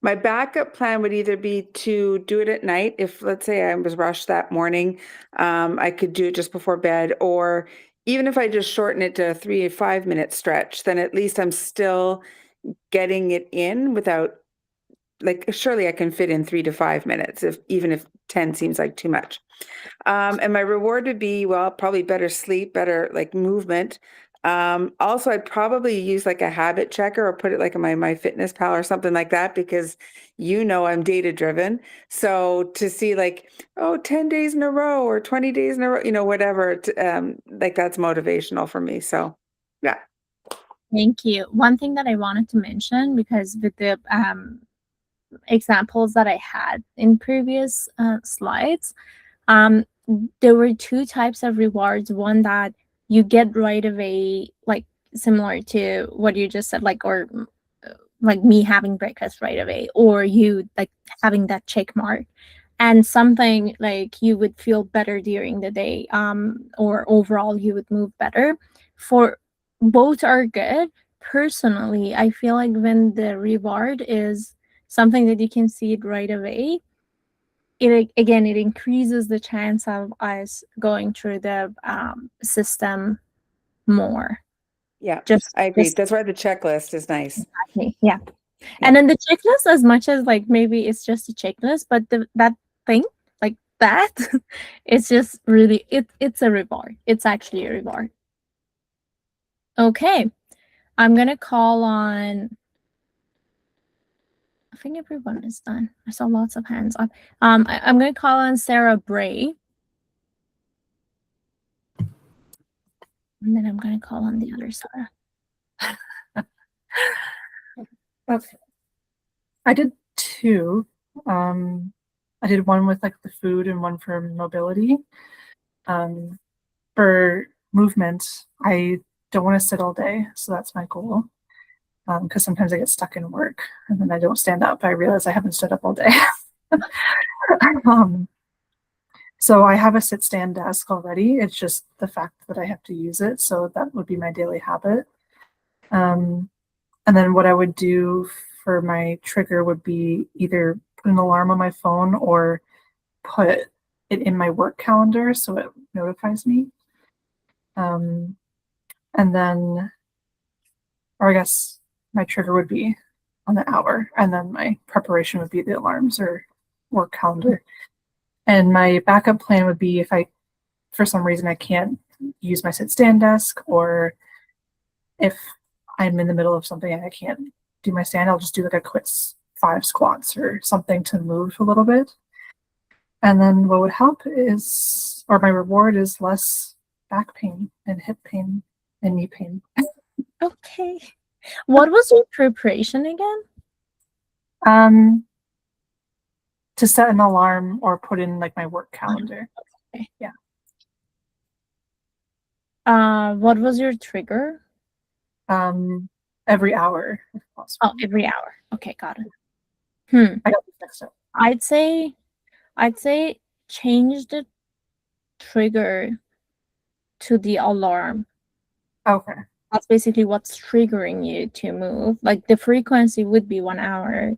My backup plan would either be to do it at night. If, let's say, I was rushed that morning, I could do it just before bed, or even if I just shorten it to a 3 to 5 minute stretch, then at least I'm still getting it in without, like, surely I can fit in 3 to 5 minutes, even if 10 seems like too much. And my reward would be, well, probably better sleep, better like movement, Also, I'd probably use like a habit checker or put it like in my fitness pal or something like that, because I'm data driven. So to see like, oh, 10 days in a row or 20 days in a row, whatever, like that's motivational for me. So yeah. Thank you. One thing that I wanted to mention, because with the examples that I had in previous slides, there were two types of rewards. One that you get right away, like similar to what you just said, or like me having breakfast right away, or you like having that check mark, and something like you would feel better during the day, or overall you would move better. For both are good. Personally, I feel like when the reward is something that you can see it right away, it increases the chance of us going through the system more. Yeah, Just I agree. That's why the checklist is nice. exactly, yeah. And then the checklist, as much as like maybe it's just a checklist, but that thing like that, it's just really it's a reward. It's actually a reward. Okay, I'm gonna call on. I think everyone is done. I saw lots of hands up. I'm gonna call on Sarah Bray. And then I'm going to call on the other Sarah. Okay. I did two. I did one with like the food and one for mobility. For movement, I don't want to sit all day, so that's my goal. Because sometimes I get stuck in work and then I don't stand up. I realize I haven't stood up all day. So I have a sit-stand desk already. It's just the fact that I have to use it. So that would be my daily habit. And then what I would do for my trigger would be either put an alarm on my phone or put it in my work calendar so it notifies me. And then, or I guess my trigger would be on the hour, and then my preparation would be the alarms or work calendar. And my backup plan would be if for some reason I can't use my sit-stand desk, or if I'm in the middle of something and I can't do my stand, I'll just do like a quick 5 squats or something to move a little bit. And then what would help is, or my reward is less back pain and hip pain and knee pain. Okay. What was your preparation again? To set an alarm or put in like my work calendar. Okay. Yeah. What was your trigger? Every hour, if possible. Oh, every hour. Okay, got it. I got this next up. I'd say change the trigger to the alarm. Okay. That's basically what's triggering you to move. Like the frequency would be 1 hour,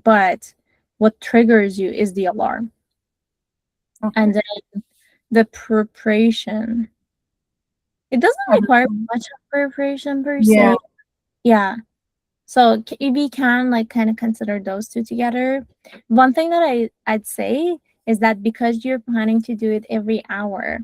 but what triggers you is the alarm. Okay. And then the preparation. It doesn't require much of preparation per se. Yeah. So if you can like kind of consider those two together. One thing that I'd say is that because you're planning to do it every hour,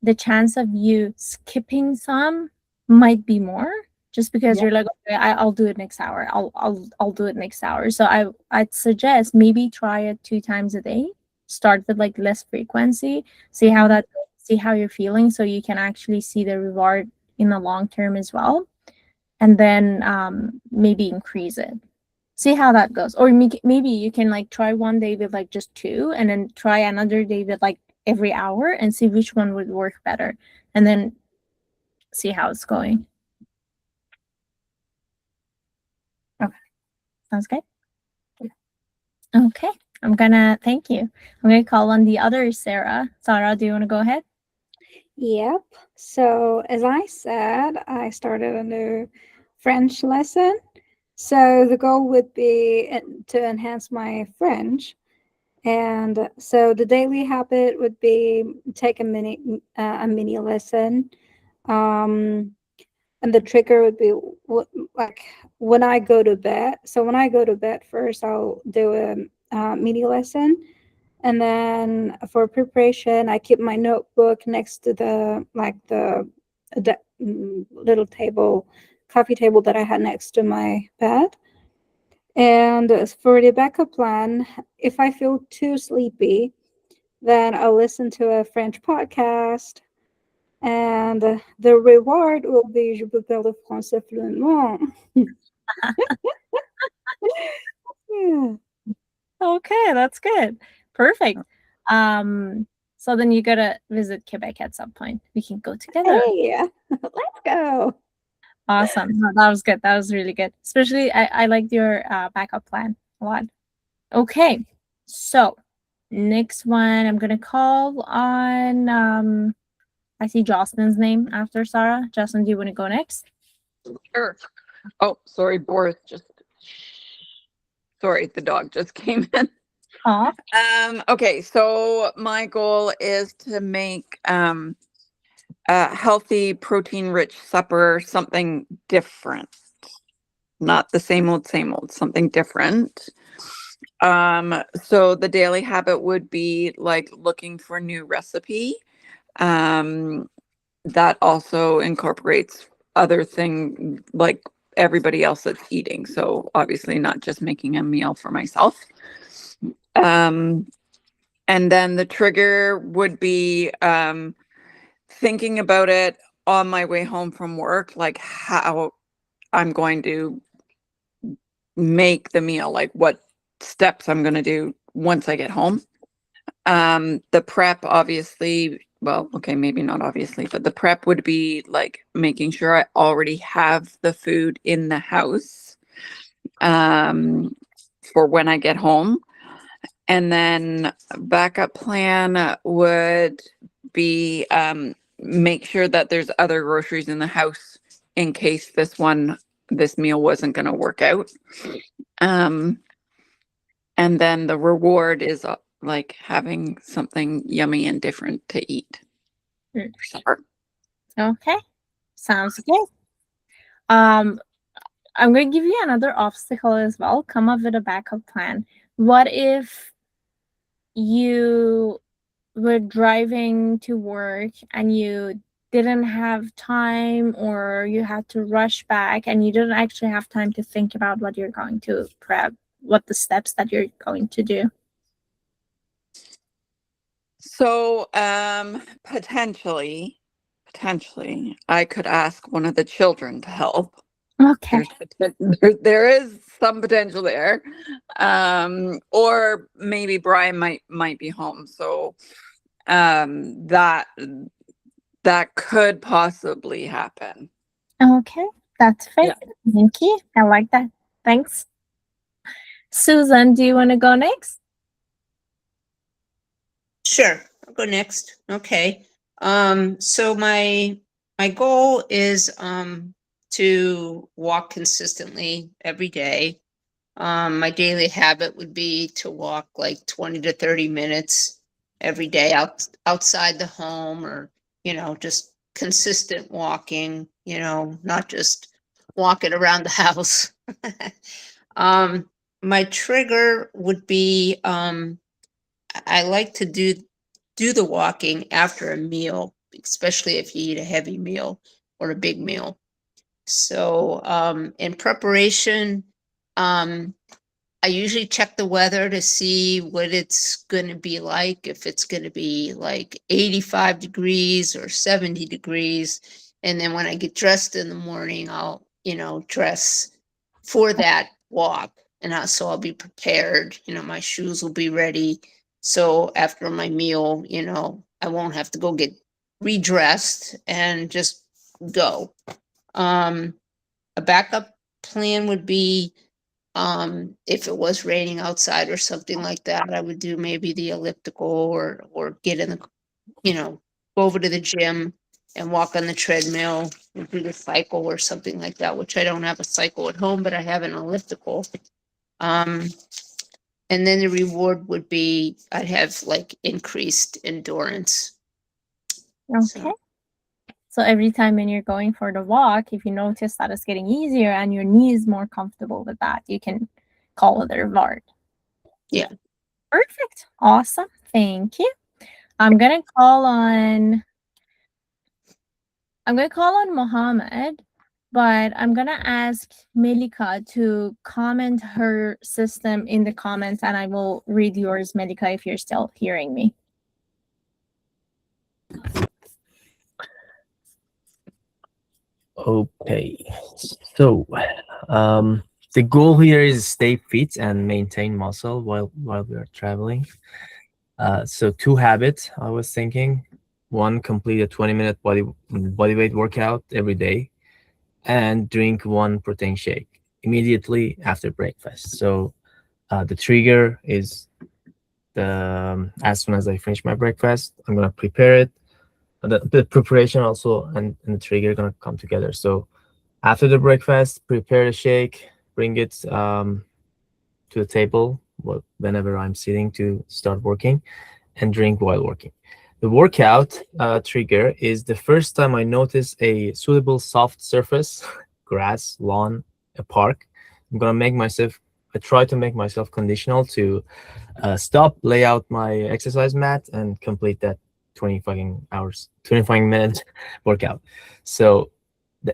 the chance of you skipping some might be more, just because you're like, okay, I'll do it next hour. I'll do it next hour. So I'd suggest maybe try it 2 times a day. Start with like less frequency. See how you're feeling, so you can actually see the reward in the long term as well. And then maybe increase it. See how that goes. Or maybe you can like try one day with like just 2, and then try another day with like every hour, and see which one would work better, and then see how it's going. Okay. Sounds good? Okay. Thank you. I'm gonna call on the other Sarah. Sarah, do you want to go ahead? Yep. So as I said, I started a new French lesson. So the goal would be to enhance my French. And so the daily habit would be take a mini lesson. And the trigger would be like when I go to bed. So when I go to bed first, I'll do a mini lesson. And then for preparation, I keep my notebook next to the little table, coffee table that I had next to my bed. And for the backup plan, if I feel too sleepy, then I'll listen to a French podcast. And the reward will be je peux parler français fluentement. Yeah. Okay, that's good. Perfect. So then you gotta visit Quebec at some point. We can go together. Hey, let's go. Awesome. No, that was good. That was really good. Especially I liked your backup plan a lot. Okay. So next one I'm gonna call on I see Jocelyn's name after Sarah. Jocelyn, do you want to go next? Sure. Oh, sorry, Boris sorry, the dog just came in. Aw. Okay, so my goal is to make a healthy, protein-rich supper, something different. Not the same old, something different. So the daily habit would be like looking for new recipe. That also incorporates other thing like everybody else that's eating. So obviously not just making a meal for myself. And then the trigger would be thinking about it on my way home from work, like how I'm going to make the meal, like what steps I'm going to do once I get home. The prep, obviously, well, okay, maybe not obviously, but the prep would be like making sure I already have the food in the house for when I get home. And then backup plan would be make sure that there's other groceries in the house in case this meal wasn't going to work out. And then the reward is like having something yummy and different to eat for supper. Okay. Sounds good. I'm going to give you another obstacle as well. Come up with a backup plan. What if you were driving to work and you didn't have time, or you had to rush back and you didn't actually have time to think about what you're going to prep, what the steps that you're going to do? So potentially I could ask one of the children to help. Okay. There is some potential there. Or maybe Brian might be home. So that could possibly happen. Okay. That's fair. Yeah. Thank you. I like that. Thanks. Susan, do you want to go next? Sure, I'll go next. Okay. So my goal is to walk consistently every day. My daily habit would be to walk like 20 to 30 minutes every day outside the home, or just consistent walking, not just walking around the house. My trigger would be I like to do the walking after a meal, especially if you eat a heavy meal or a big meal. So in preparation, I usually check the weather to see what it's going to be like, if it's going to be like 85 degrees or 70 degrees. And then when I get dressed in the morning, I'll, dress for that walk. And so I'll be prepared, my shoes will be ready. So after my meal, I won't have to go get redressed and just go. A backup plan would be, if it was raining outside or something like that, I would do maybe the elliptical or get in the, go over to the gym and walk on the treadmill and do the cycle or something like that, which I don't have a cycle at home, but I have an elliptical. And then the reward would be I'd have like increased endurance. Okay. So every time when you're going for the walk, if you notice that it's getting easier and your knee is more comfortable with that, you can call it a reward. Yeah. Perfect. Awesome. Thank you. I'm going to call on I'm going to call on Mohammed, but I'm going to ask Melika to comment her system in the comments, and I will read yours, Melika, if you're still hearing me. Okay, so the goal here is stay fit and maintain muscle while we are traveling. So 2 habits I was thinking. One, complete a 20-minute body weight workout every day, and drink 1 protein shake immediately after breakfast. So the trigger is as soon as I finish my breakfast, I'm gonna prepare it. The preparation also and the trigger are gonna come together. So after the breakfast, prepare the shake, bring it to the table whenever I'm sitting to start working, and drink while working. The workout trigger is the first time I notice a suitable soft surface, grass, lawn, a park. I try to make myself conditional to stop, lay out my exercise mat, and complete that 25 minute workout. So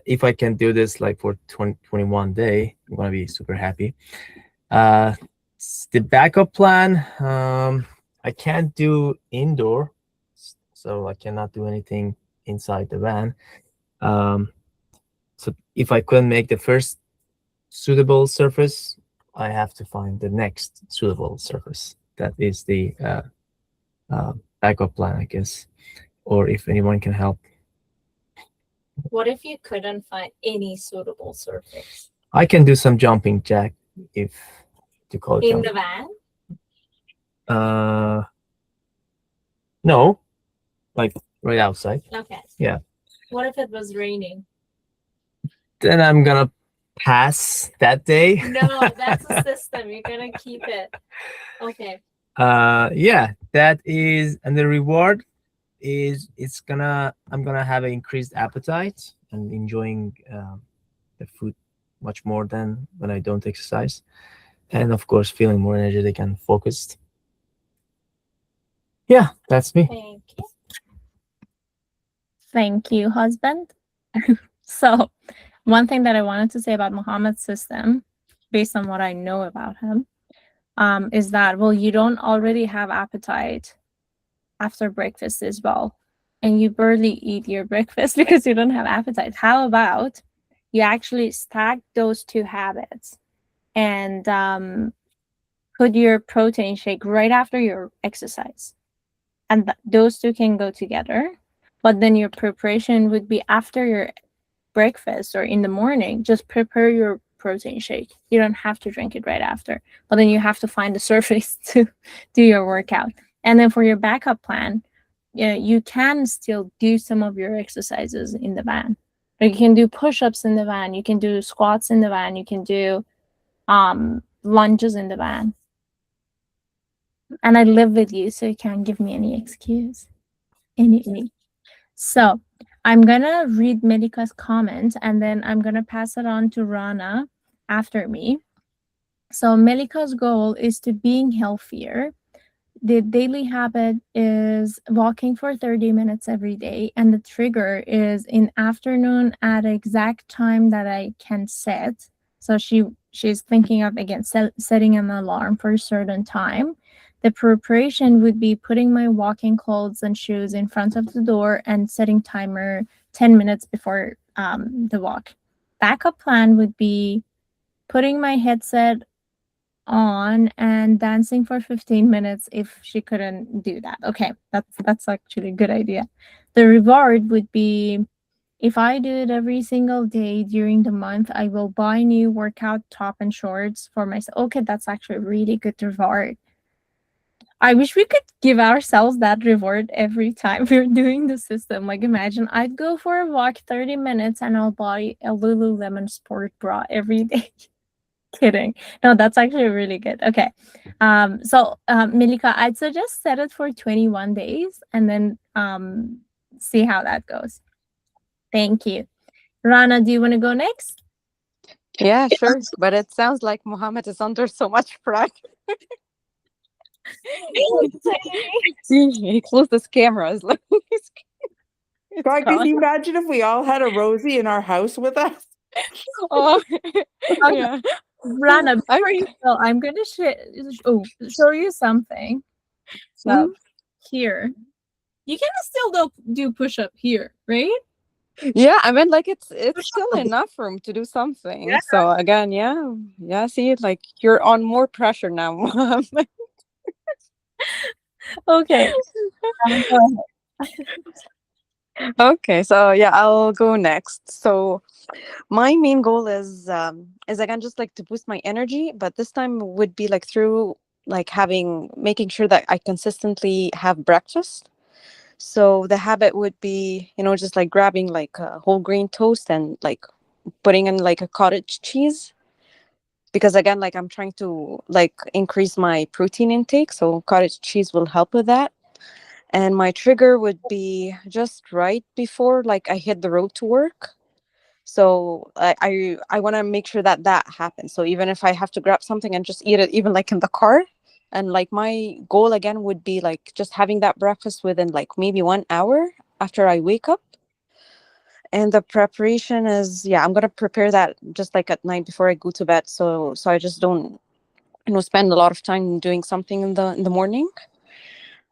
if I can do this like for 21 day, I'm gonna be super happy. The backup plan, I can't do indoor, so I cannot do anything inside the van. So if I couldn't make the first suitable surface, I have to find the next suitable surface. That is the backup plan, I guess. Or if anyone can help. What if you couldn't find any suitable surface? I can do some jumping jack, if to call it In jumping. the van? No, like right outside. Okay. Yeah. What if it was raining? Then I'm gonna pass that day. No, that's a system. You're gonna keep it. Okay. Yeah, that is, and the reward is I'm gonna have an increased appetite and enjoying the food much more than when I don't exercise, and of course feeling more energetic and focused. Yeah, that's me. Thank you. Thank you, husband. So, one thing that I wanted to say about Muhammad's system, based on what I know about him, is that, well, you don't already have appetite after breakfast as well, and you barely eat your breakfast because you don't have appetite. How about you actually stack those 2 habits and put your protein shake right after your exercise, and those 2 can go together, but then your preparation would be after your breakfast or in the morning. Just prepare your protein shake. You don't have to drink it right after, but then you have to find the surface to do your workout. And then for your backup plan, you can still do some of your exercises in the van. Like you can do push-ups in the van, you can do squats in the van, you can do lunges in the van. And I live with you, so you can't give me any excuse. Any. So I'm gonna read Melika's comment, and then I'm gonna pass it on to Rana after me. So Melika's goal is to being healthier. The daily habit is walking for 30 minutes every day, and the trigger is in afternoon at the exact time that I can set. So she's thinking of, again, setting an alarm for a certain time. The preparation would be putting my walking clothes and shoes in front of the door and setting timer 10 minutes before the walk. Backup plan would be putting my headset on and dancing for 15 minutes if she couldn't do that. Okay, that's actually a good idea. The reward would be, if I do it every single day during the month, I will buy new workout top and shorts for myself. Okay, that's actually a really good reward. I wish we could give ourselves that reward every time we're doing the system. Like, imagine I'd go for a walk 30 minutes and I'll buy a Lululemon sport bra every day. Kidding. No, that's actually really good. Okay. So Melika, I'd suggest set it for 21 days and then see how that goes. Thank you. Rana, do you want to go next? Yeah, sure. But it sounds like Mohammed is under so much pressure. See, he closed his camera. Like, God, can you imagine if we all had a Rosie in our house with us? Oh, Okay. yeah. Rana, I- before you go, I'm gonna show you something. So Mhm. here, you can still do push up here, right? Yeah, I mean, like it's still enough room to do something. Yeah. So again, yeah. See, like you're on more pressure now. Mom. Okay. Go ahead. Okay, so yeah, I'll go next. So my main goal is again just like to boost my energy, but this time would be like through like making sure that I consistently have breakfast. So the habit would be, just like grabbing like a whole grain toast and like putting in like a cottage cheese, because again, like I'm trying to like increase my protein intake, so cottage cheese will help with that. And my trigger would be just right before like I hit the road to work. So I want to make sure that that happens. So even if I have to grab something and just eat it, even like in the car, and like my goal again would be like just having that breakfast within like maybe 1 hour after I wake up. And the preparation is, yeah, I'm gonna prepare that just like at night before I go to bed. So I just don't spend a lot of time doing something in the morning.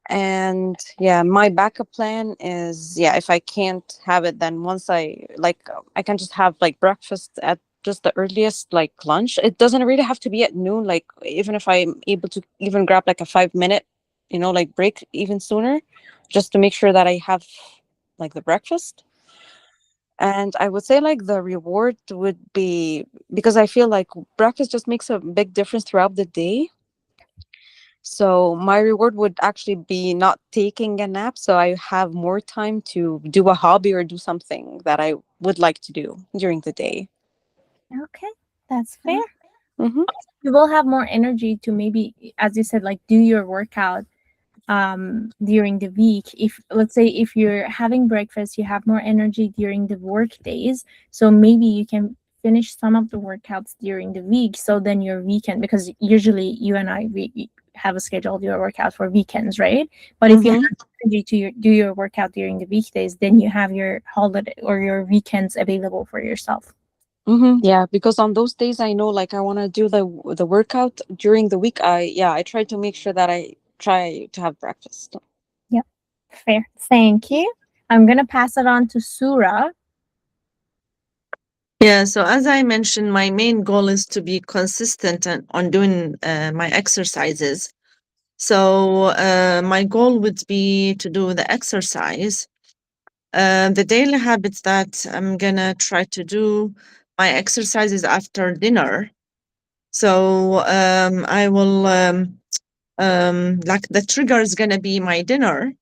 And yeah, my backup plan is, yeah, if I can't have it, then once I can just have like breakfast at just the earliest like lunch. It doesn't really have to be at noon, like even if I'm able to even grab like a 5 minute like break even sooner, just to make sure that I have like the breakfast. And I would say like the reward would be, because I feel like breakfast just makes a big difference throughout the day. So my reward would actually be not taking a nap, so I have more time to do a hobby or do something that I would like to do during the day. Okay, that's fair. Mm-hmm. You will have more energy to maybe, as you said, like do your workout during the week. If let's say if you're having breakfast, you have more energy during the work days, so maybe you can finish some of the workouts during the week, so then your weekend, because usually you and I we have a scheduled your workout for weekends, right? But if you have energy to do your workout during the weekdays, then you have your holiday or your weekends available for yourself. Mm-hmm. Yeah, because on those days I know like I want to do the workout during the week. I try to make sure that I try to have breakfast. Yep, fair. Thank you. I'm gonna pass it on to Sura. Yeah, so as I mentioned, my main goal is to be consistent on doing my exercises. So my goal would be to do the exercise. The daily habits that I'm gonna try to do my exercises after dinner. So I will like the trigger is gonna be my dinner,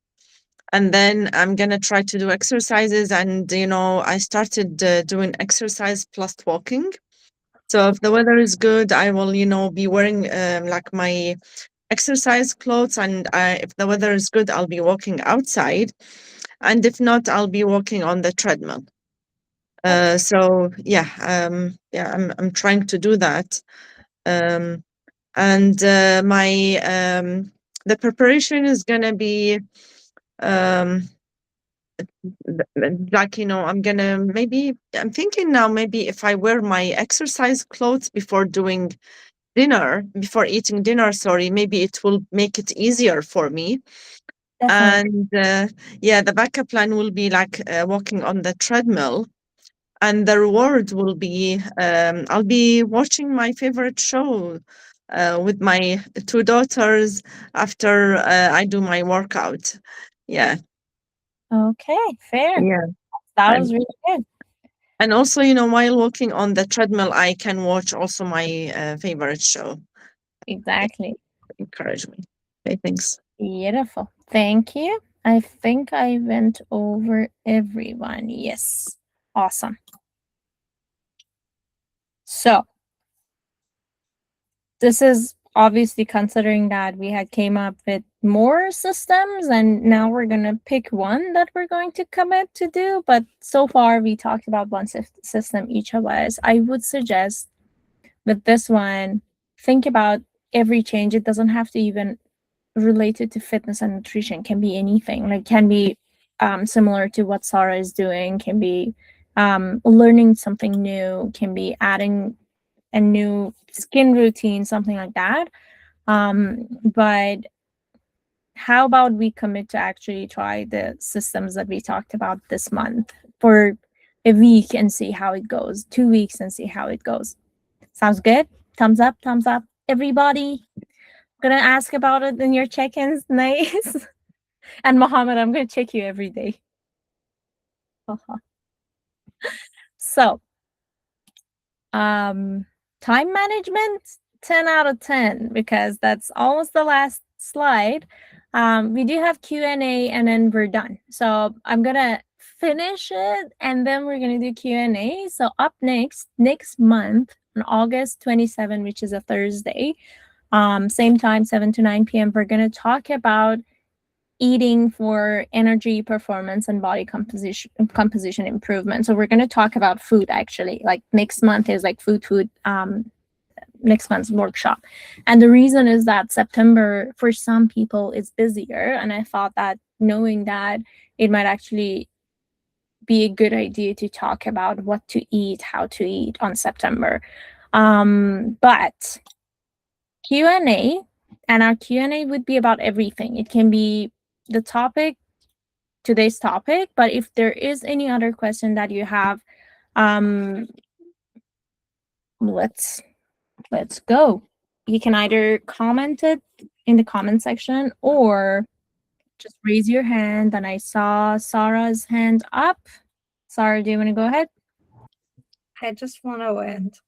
and then I'm gonna try to do exercises. And I started doing exercise plus walking. So if the weather is good, I will be wearing like my exercise clothes, and if the weather is good, I'll be walking outside, and if not, I'll be walking on the treadmill. So yeah, I'm trying to do that. And my the preparation is gonna be like I'm thinking now, maybe if I wear my exercise clothes before eating dinner, sorry, maybe it will make it easier for me. Definitely. And yeah, the backup plan will be like walking on the treadmill, and the reward will be I'll be watching my favorite show with my two daughters after I do my workout. Yeah, Okay, fair. yeah. That was And really good. and also, while walking on the treadmill, I can watch also my favorite show. Exactly. Encourage me. Okay, thanks. Beautiful. Thank you. I think I went over everyone. Yes. Awesome. So this is obviously considering that we had came up with more systems, and now we're going to pick one that we're going to commit to do. But so far we talked about one system each of us. I would suggest with this one, think about every change. It doesn't have to even related to fitness and nutrition, can be anything, like can be similar to what Sarah is doing, can be learning something new, can be adding a new skin routine, something like that. But how about we commit to actually try the systems that we talked about this month for a week and see how it goes, 2 weeks and see how it goes. Sounds good? Thumbs up, everybody. Gonna ask about it in your check-ins. Nice. And Mohammed, I'm gonna check you every day. So, time management, 10 out of 10, because that's almost the last slide. We do have Q&A and then we're done. So I'm gonna finish it and then we're gonna do Q&A. So up next month on August 27, which is a Thursday, same time, 7 to 9 p.m., we're gonna talk about eating for energy, performance, and body composition improvement. So we're going to talk about food, actually. Like next month is like food next month's workshop. And the reason is that September for some people is busier, and I thought that knowing that, it might actually be a good idea to talk about what to eat, how to eat on September. But Q&A, and our Q&A would be about everything. It can be the topic, today's topic, but if there is any other question that you have, let's go. You can either comment it in the comment section or just raise your hand. And I saw Sarah's hand up. Sarah, do you want to go ahead? I just want to end.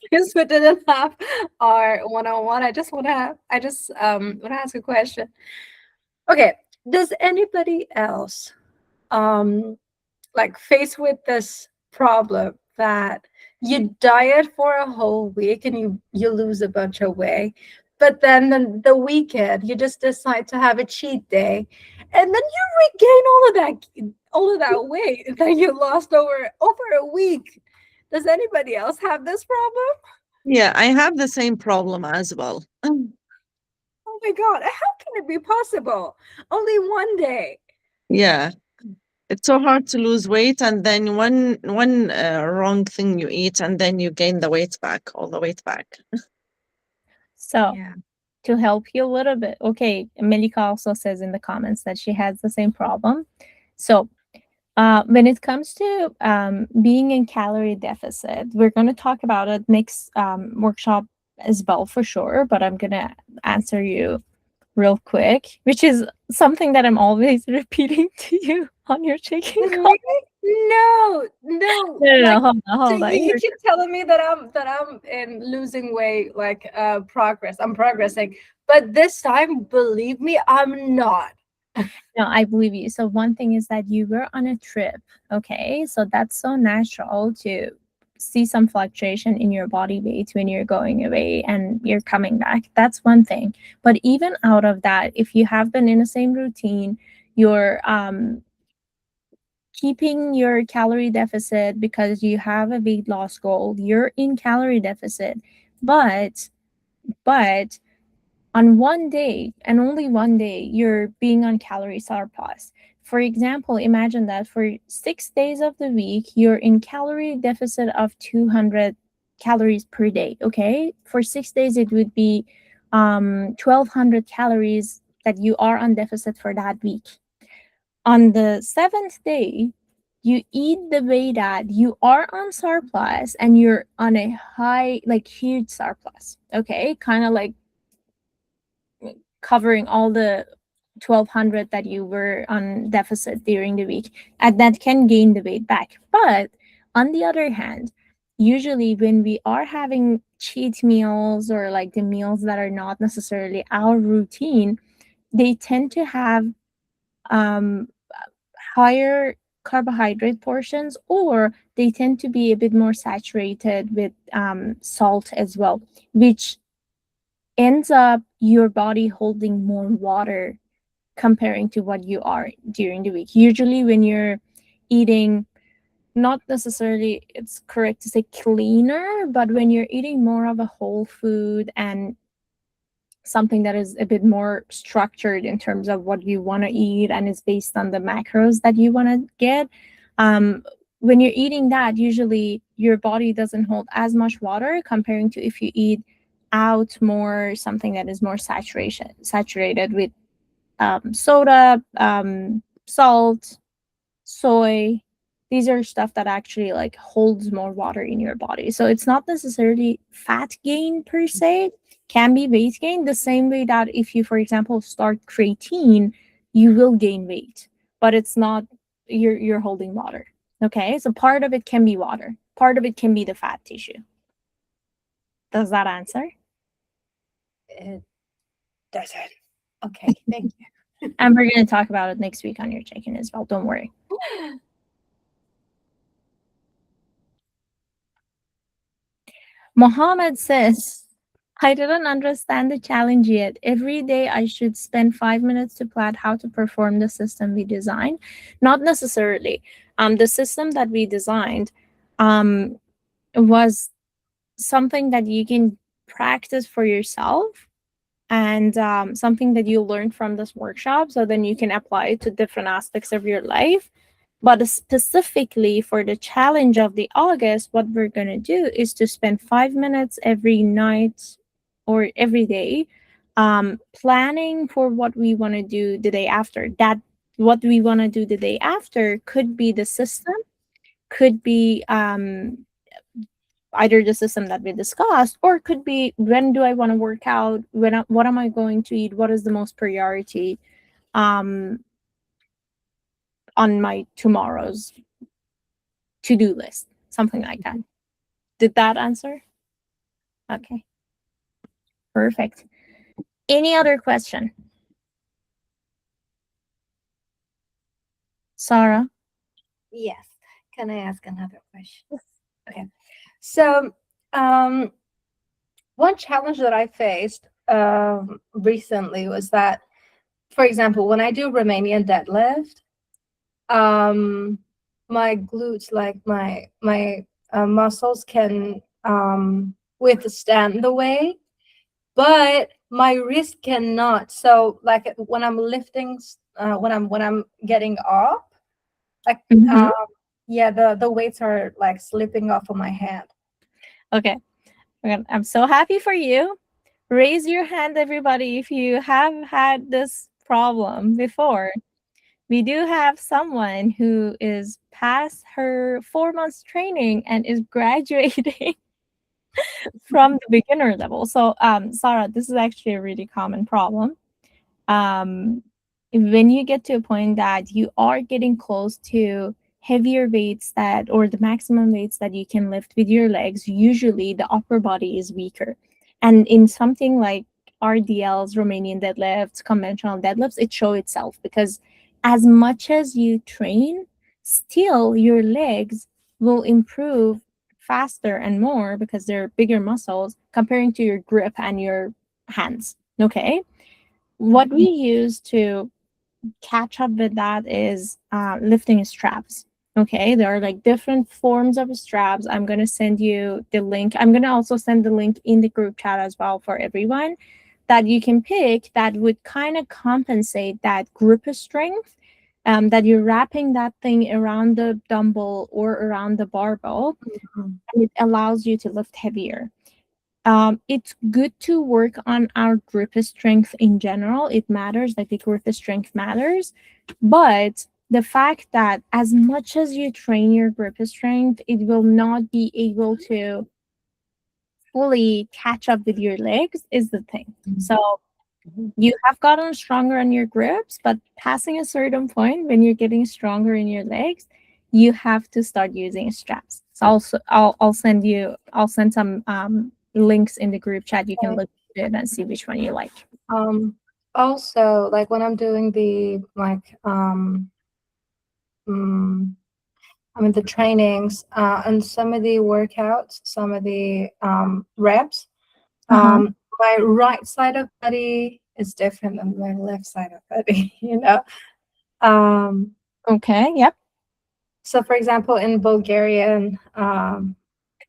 Because we didn't have our one-on-one. I just want to ask a question. Okay, does anybody else like faced with this problem that you diet for a whole week and you lose a bunch of weight, but then the weekend you just decide to have a cheat day and then you regain all of that weight that you lost over a week? Does anybody else have this problem? Yeah, I have the same problem as well. Oh my God, how can it be possible? Only one day. Yeah, it's so hard to lose weight, and then one wrong thing you eat, and then you gain the weight back, all the weight back. So Yeah. to help you a little bit, okay, Melika also says in the comments that she has the same problem. So when it comes to being in calorie deficit, we're going to talk about it next workshop as well for sure, but I'm going to answer you real quick, which is something that I'm always repeating to you on your check-in call. No. No, Like, hold on. so you keep telling me that I'm in losing weight, like progress. I'm progressing, but this time, believe me, I'm not. No, I believe you. So one thing is that you were on a trip, okay? So that's so natural to see some fluctuation in your body weight when you're going away and you're coming back. That's one thing. But even out of that, if you have been in the same routine, you're keeping your calorie deficit because you have a weight loss goal, you're in calorie deficit. But on one day and only one day, you're being on calorie surplus. For example, imagine that for 6 days of the week, you're in calorie deficit of 200 calories per day. Okay, for 6 days, it would be 1,200 calories that you are on deficit for that week. On the 7th day, you eat the way that you are on surplus and you're on a high, like huge surplus. Okay, kind of like covering all the 1,200 that you were on deficit during the week, and that can gain the weight back. But on the other hand, usually when we are having cheat meals or like the meals that are not necessarily our routine, they tend to have higher carbohydrate portions, or they tend to be a bit more saturated with salt as well, which ends up your body holding more water comparing to what you are during the week. Usually when you're eating, not necessarily it's correct to say cleaner, but when you're eating more of a whole food and something that is a bit more structured in terms of what you want to eat and is based on the macros that you want to get. When you're eating that, usually your body doesn't hold as much water comparing to if you eat out more, something that is more saturated with soda, salt, soy. These are stuff that actually like holds more water in your body. So it's not necessarily fat gain per se, can be weight gain, the same way that if you, for example, start creatine, you will gain weight, but it's not you're holding water. Okay, so part of it can be water, part of it can be the fat tissue. Does that answer? It doesn't. Okay, thank you. And we're going to talk about it next week on your check-in as well. Don't worry. Mohammed says, I didn't understand the challenge yet. Every day I should spend 5 minutes to plan how to perform the system we designed. Not necessarily. The system that we designed was something that you can practice for yourself, and something that you learned from this workshop, so then you can apply it to different aspects of your life. But specifically for the challenge of the August, what we're going to do is to spend 5 minutes every night or every day planning for what we want to do the day after. That what we want to do the day after could be the system, could be either the system that we discussed, or could be when do I want to work out, what am I going to eat, what is the most priority on my tomorrow's to-do list, something like that. Did that answer? Okay, perfect. Any other question? Sarah? Yes. Can I ask another question? Okay. So, one challenge that I faced recently was that, for example, when I do Romanian deadlift, my glutes, like my muscles, can withstand the weight, but my wrist cannot. So, like when I'm lifting, when I'm getting up, like Mhm. yeah, the weights are like slipping off of my hand. Okay, I'm so happy for you. Raise your hand, everybody, if you have had this problem before. We do have someone who is past her 4 months training and is graduating from the beginner level. So, Sarah, this is actually a really common problem. When you get to a point that you are getting close to heavier weights that, or the maximum weights that you can lift with your legs, usually the upper body is weaker. And in something like RDLs, Romanian deadlifts, conventional deadlifts, it shows itself, because as much as you train, still your legs will improve faster and more because they're bigger muscles comparing to your grip and your hands. Okay. What we use to catch up with that is lifting straps. Okay, there are like different forms of straps. I'm going to send you the link. I'm going to also send the link in the group chat as well for everyone that you can pick that would kind of compensate that grip strength, that you're wrapping that thing around the dumbbell or around the barbell, and it allows you to lift heavier. It's good to work on our grip strength in general. It matters, like the grip strength matters. But the fact that as much as you train your grip strength, it will not be able to fully catch up with your legs is the thing. So you have gotten stronger on your grips, but passing a certain point when you're getting stronger in your legs, you have to start using straps. So also I'll send some links in the group chat. You can look at it and see which one you like. Also, like when I'm doing the the trainings and some of the workouts, some of the reps, my right side of body is different than my left side of body, you know. Okay, yep. So for example, in Bulgarian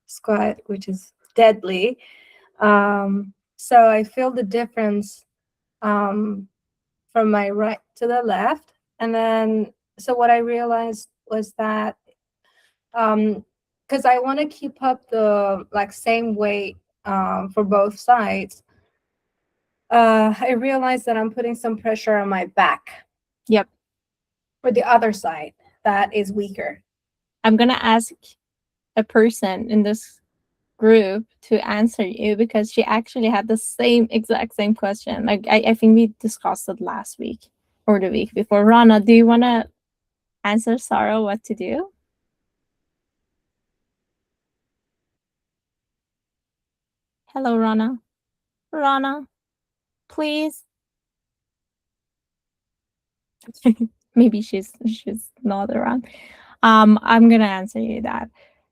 squat, which is deadly, So I feel the difference from my right to the left. And then, so what I realized was that because I want to keep up the like same weight for both sides, I realized that I'm putting some pressure on my back. Yep. For the other side that is weaker. I'm gonna ask a person in this group to answer you because she actually had the exact same question. Like I think we discussed it last week or the week before. Rana, do you want to answer Sarah what to do? Hello, Rana. Rana, please. Maybe she's not around. I'm gonna answer you that.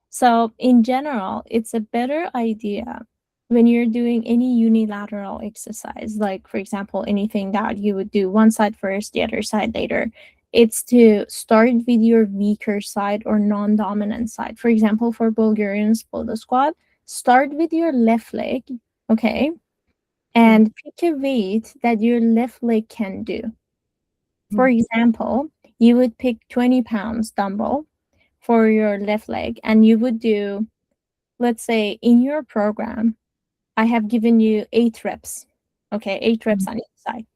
So in general, it's a better idea when you're doing any unilateral exercise, like for example, anything that you would do one side first, the other side later. It's to start with your weaker side or non-dominant side. For example, for Bulgarian Spoda squat, start with your left leg, okay? And pick a weight that your left leg can do. For example, you would pick 20 pounds dumbbell for your left leg, and you would do, let's say, in your program, I have given you 8 reps. Okay, 8 reps on each side.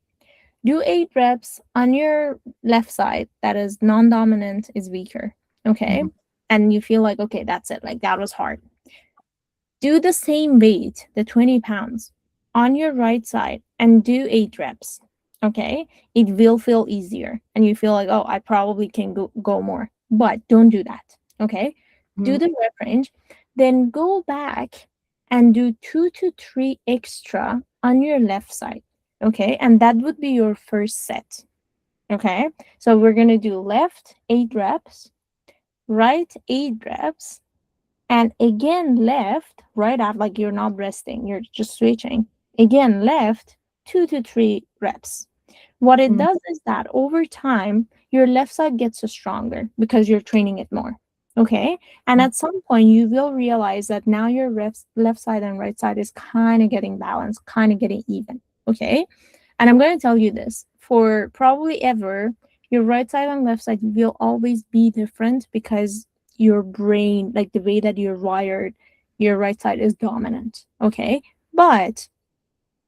Do 8 reps on your left side that is non-dominant, is weaker. Okay, and you feel like, okay, that's it. Like that was hard. Do the same weight, the 20 pounds, on your right side and do 8 reps. Okay, it will feel easier and you feel like, oh, I probably can go more, but don't do that. Okay, do the rep range, then go back and do 2 to 3 extra on your left side. Okay, and that would be your first set. Okay, so we're gonna do left 8 reps, right 8 reps, and again left right after, like you're not resting, you're just switching. Again left 2 to 3 reps. What it does is that over time your left side gets stronger because you're training it more. Okay, and at some point you will realize that now your left side and right side is kind of getting balanced, kind of getting even. Okay, and I'm going to tell you this, for probably ever your right side and left side will always be different because your brain, like the way that you're wired, your right side is dominant. Okay, but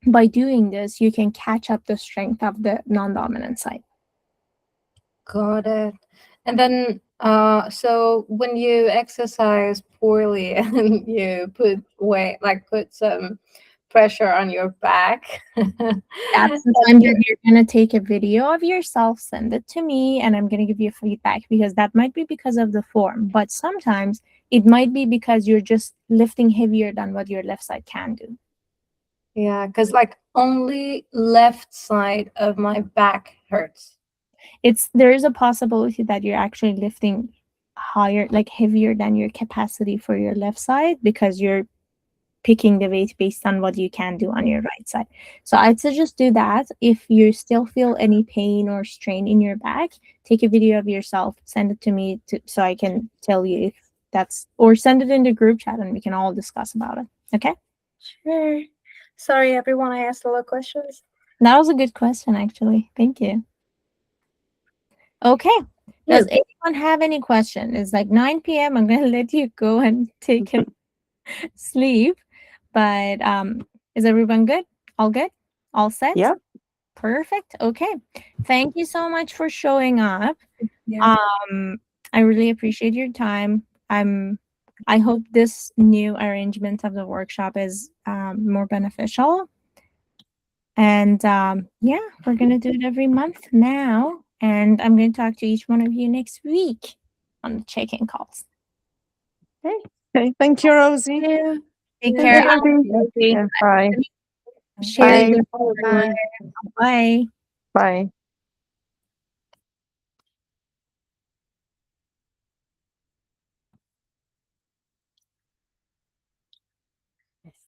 by doing this you can catch up the strength of the non-dominant side. Got it. And then so when you exercise poorly and you put some pressure on your back. That's the time that you're going to take a video of yourself, send it to me, and I'm going to give you feedback, because that might be because of the form, but sometimes it might be because you're just lifting heavier than what your left side can do. Yeah, because like only left side of my back hurts. There is a possibility that you're actually lifting higher, like heavier than your capacity for your left side, because you're picking the weight based on what you can do on your right side. So I'd suggest do that. If you still feel any pain or strain in your back, take a video of yourself, send it to me so I can tell you if that's, or send it in the group chat and we can all discuss about it. Okay? Sure. Sorry, everyone, I asked a lot of questions. That was a good question, actually. Thank you. Okay. Does anyone have any question? It's like 9 p.m. I'm going to let you go and take a sleep. But is everyone good? All good? All set? Yep. Perfect. Okay. Thank you so much for showing up. Yeah. I really appreciate your time. I hope this new arrangement of the workshop is more beneficial. And yeah, we're going to do it every month now. And I'm going to talk to each one of you next week on the check-in calls. Okay, thank you, Rosie. Take Thank care. you, Rosie. Yeah, bye. Share Bye. the- Bye. Bye.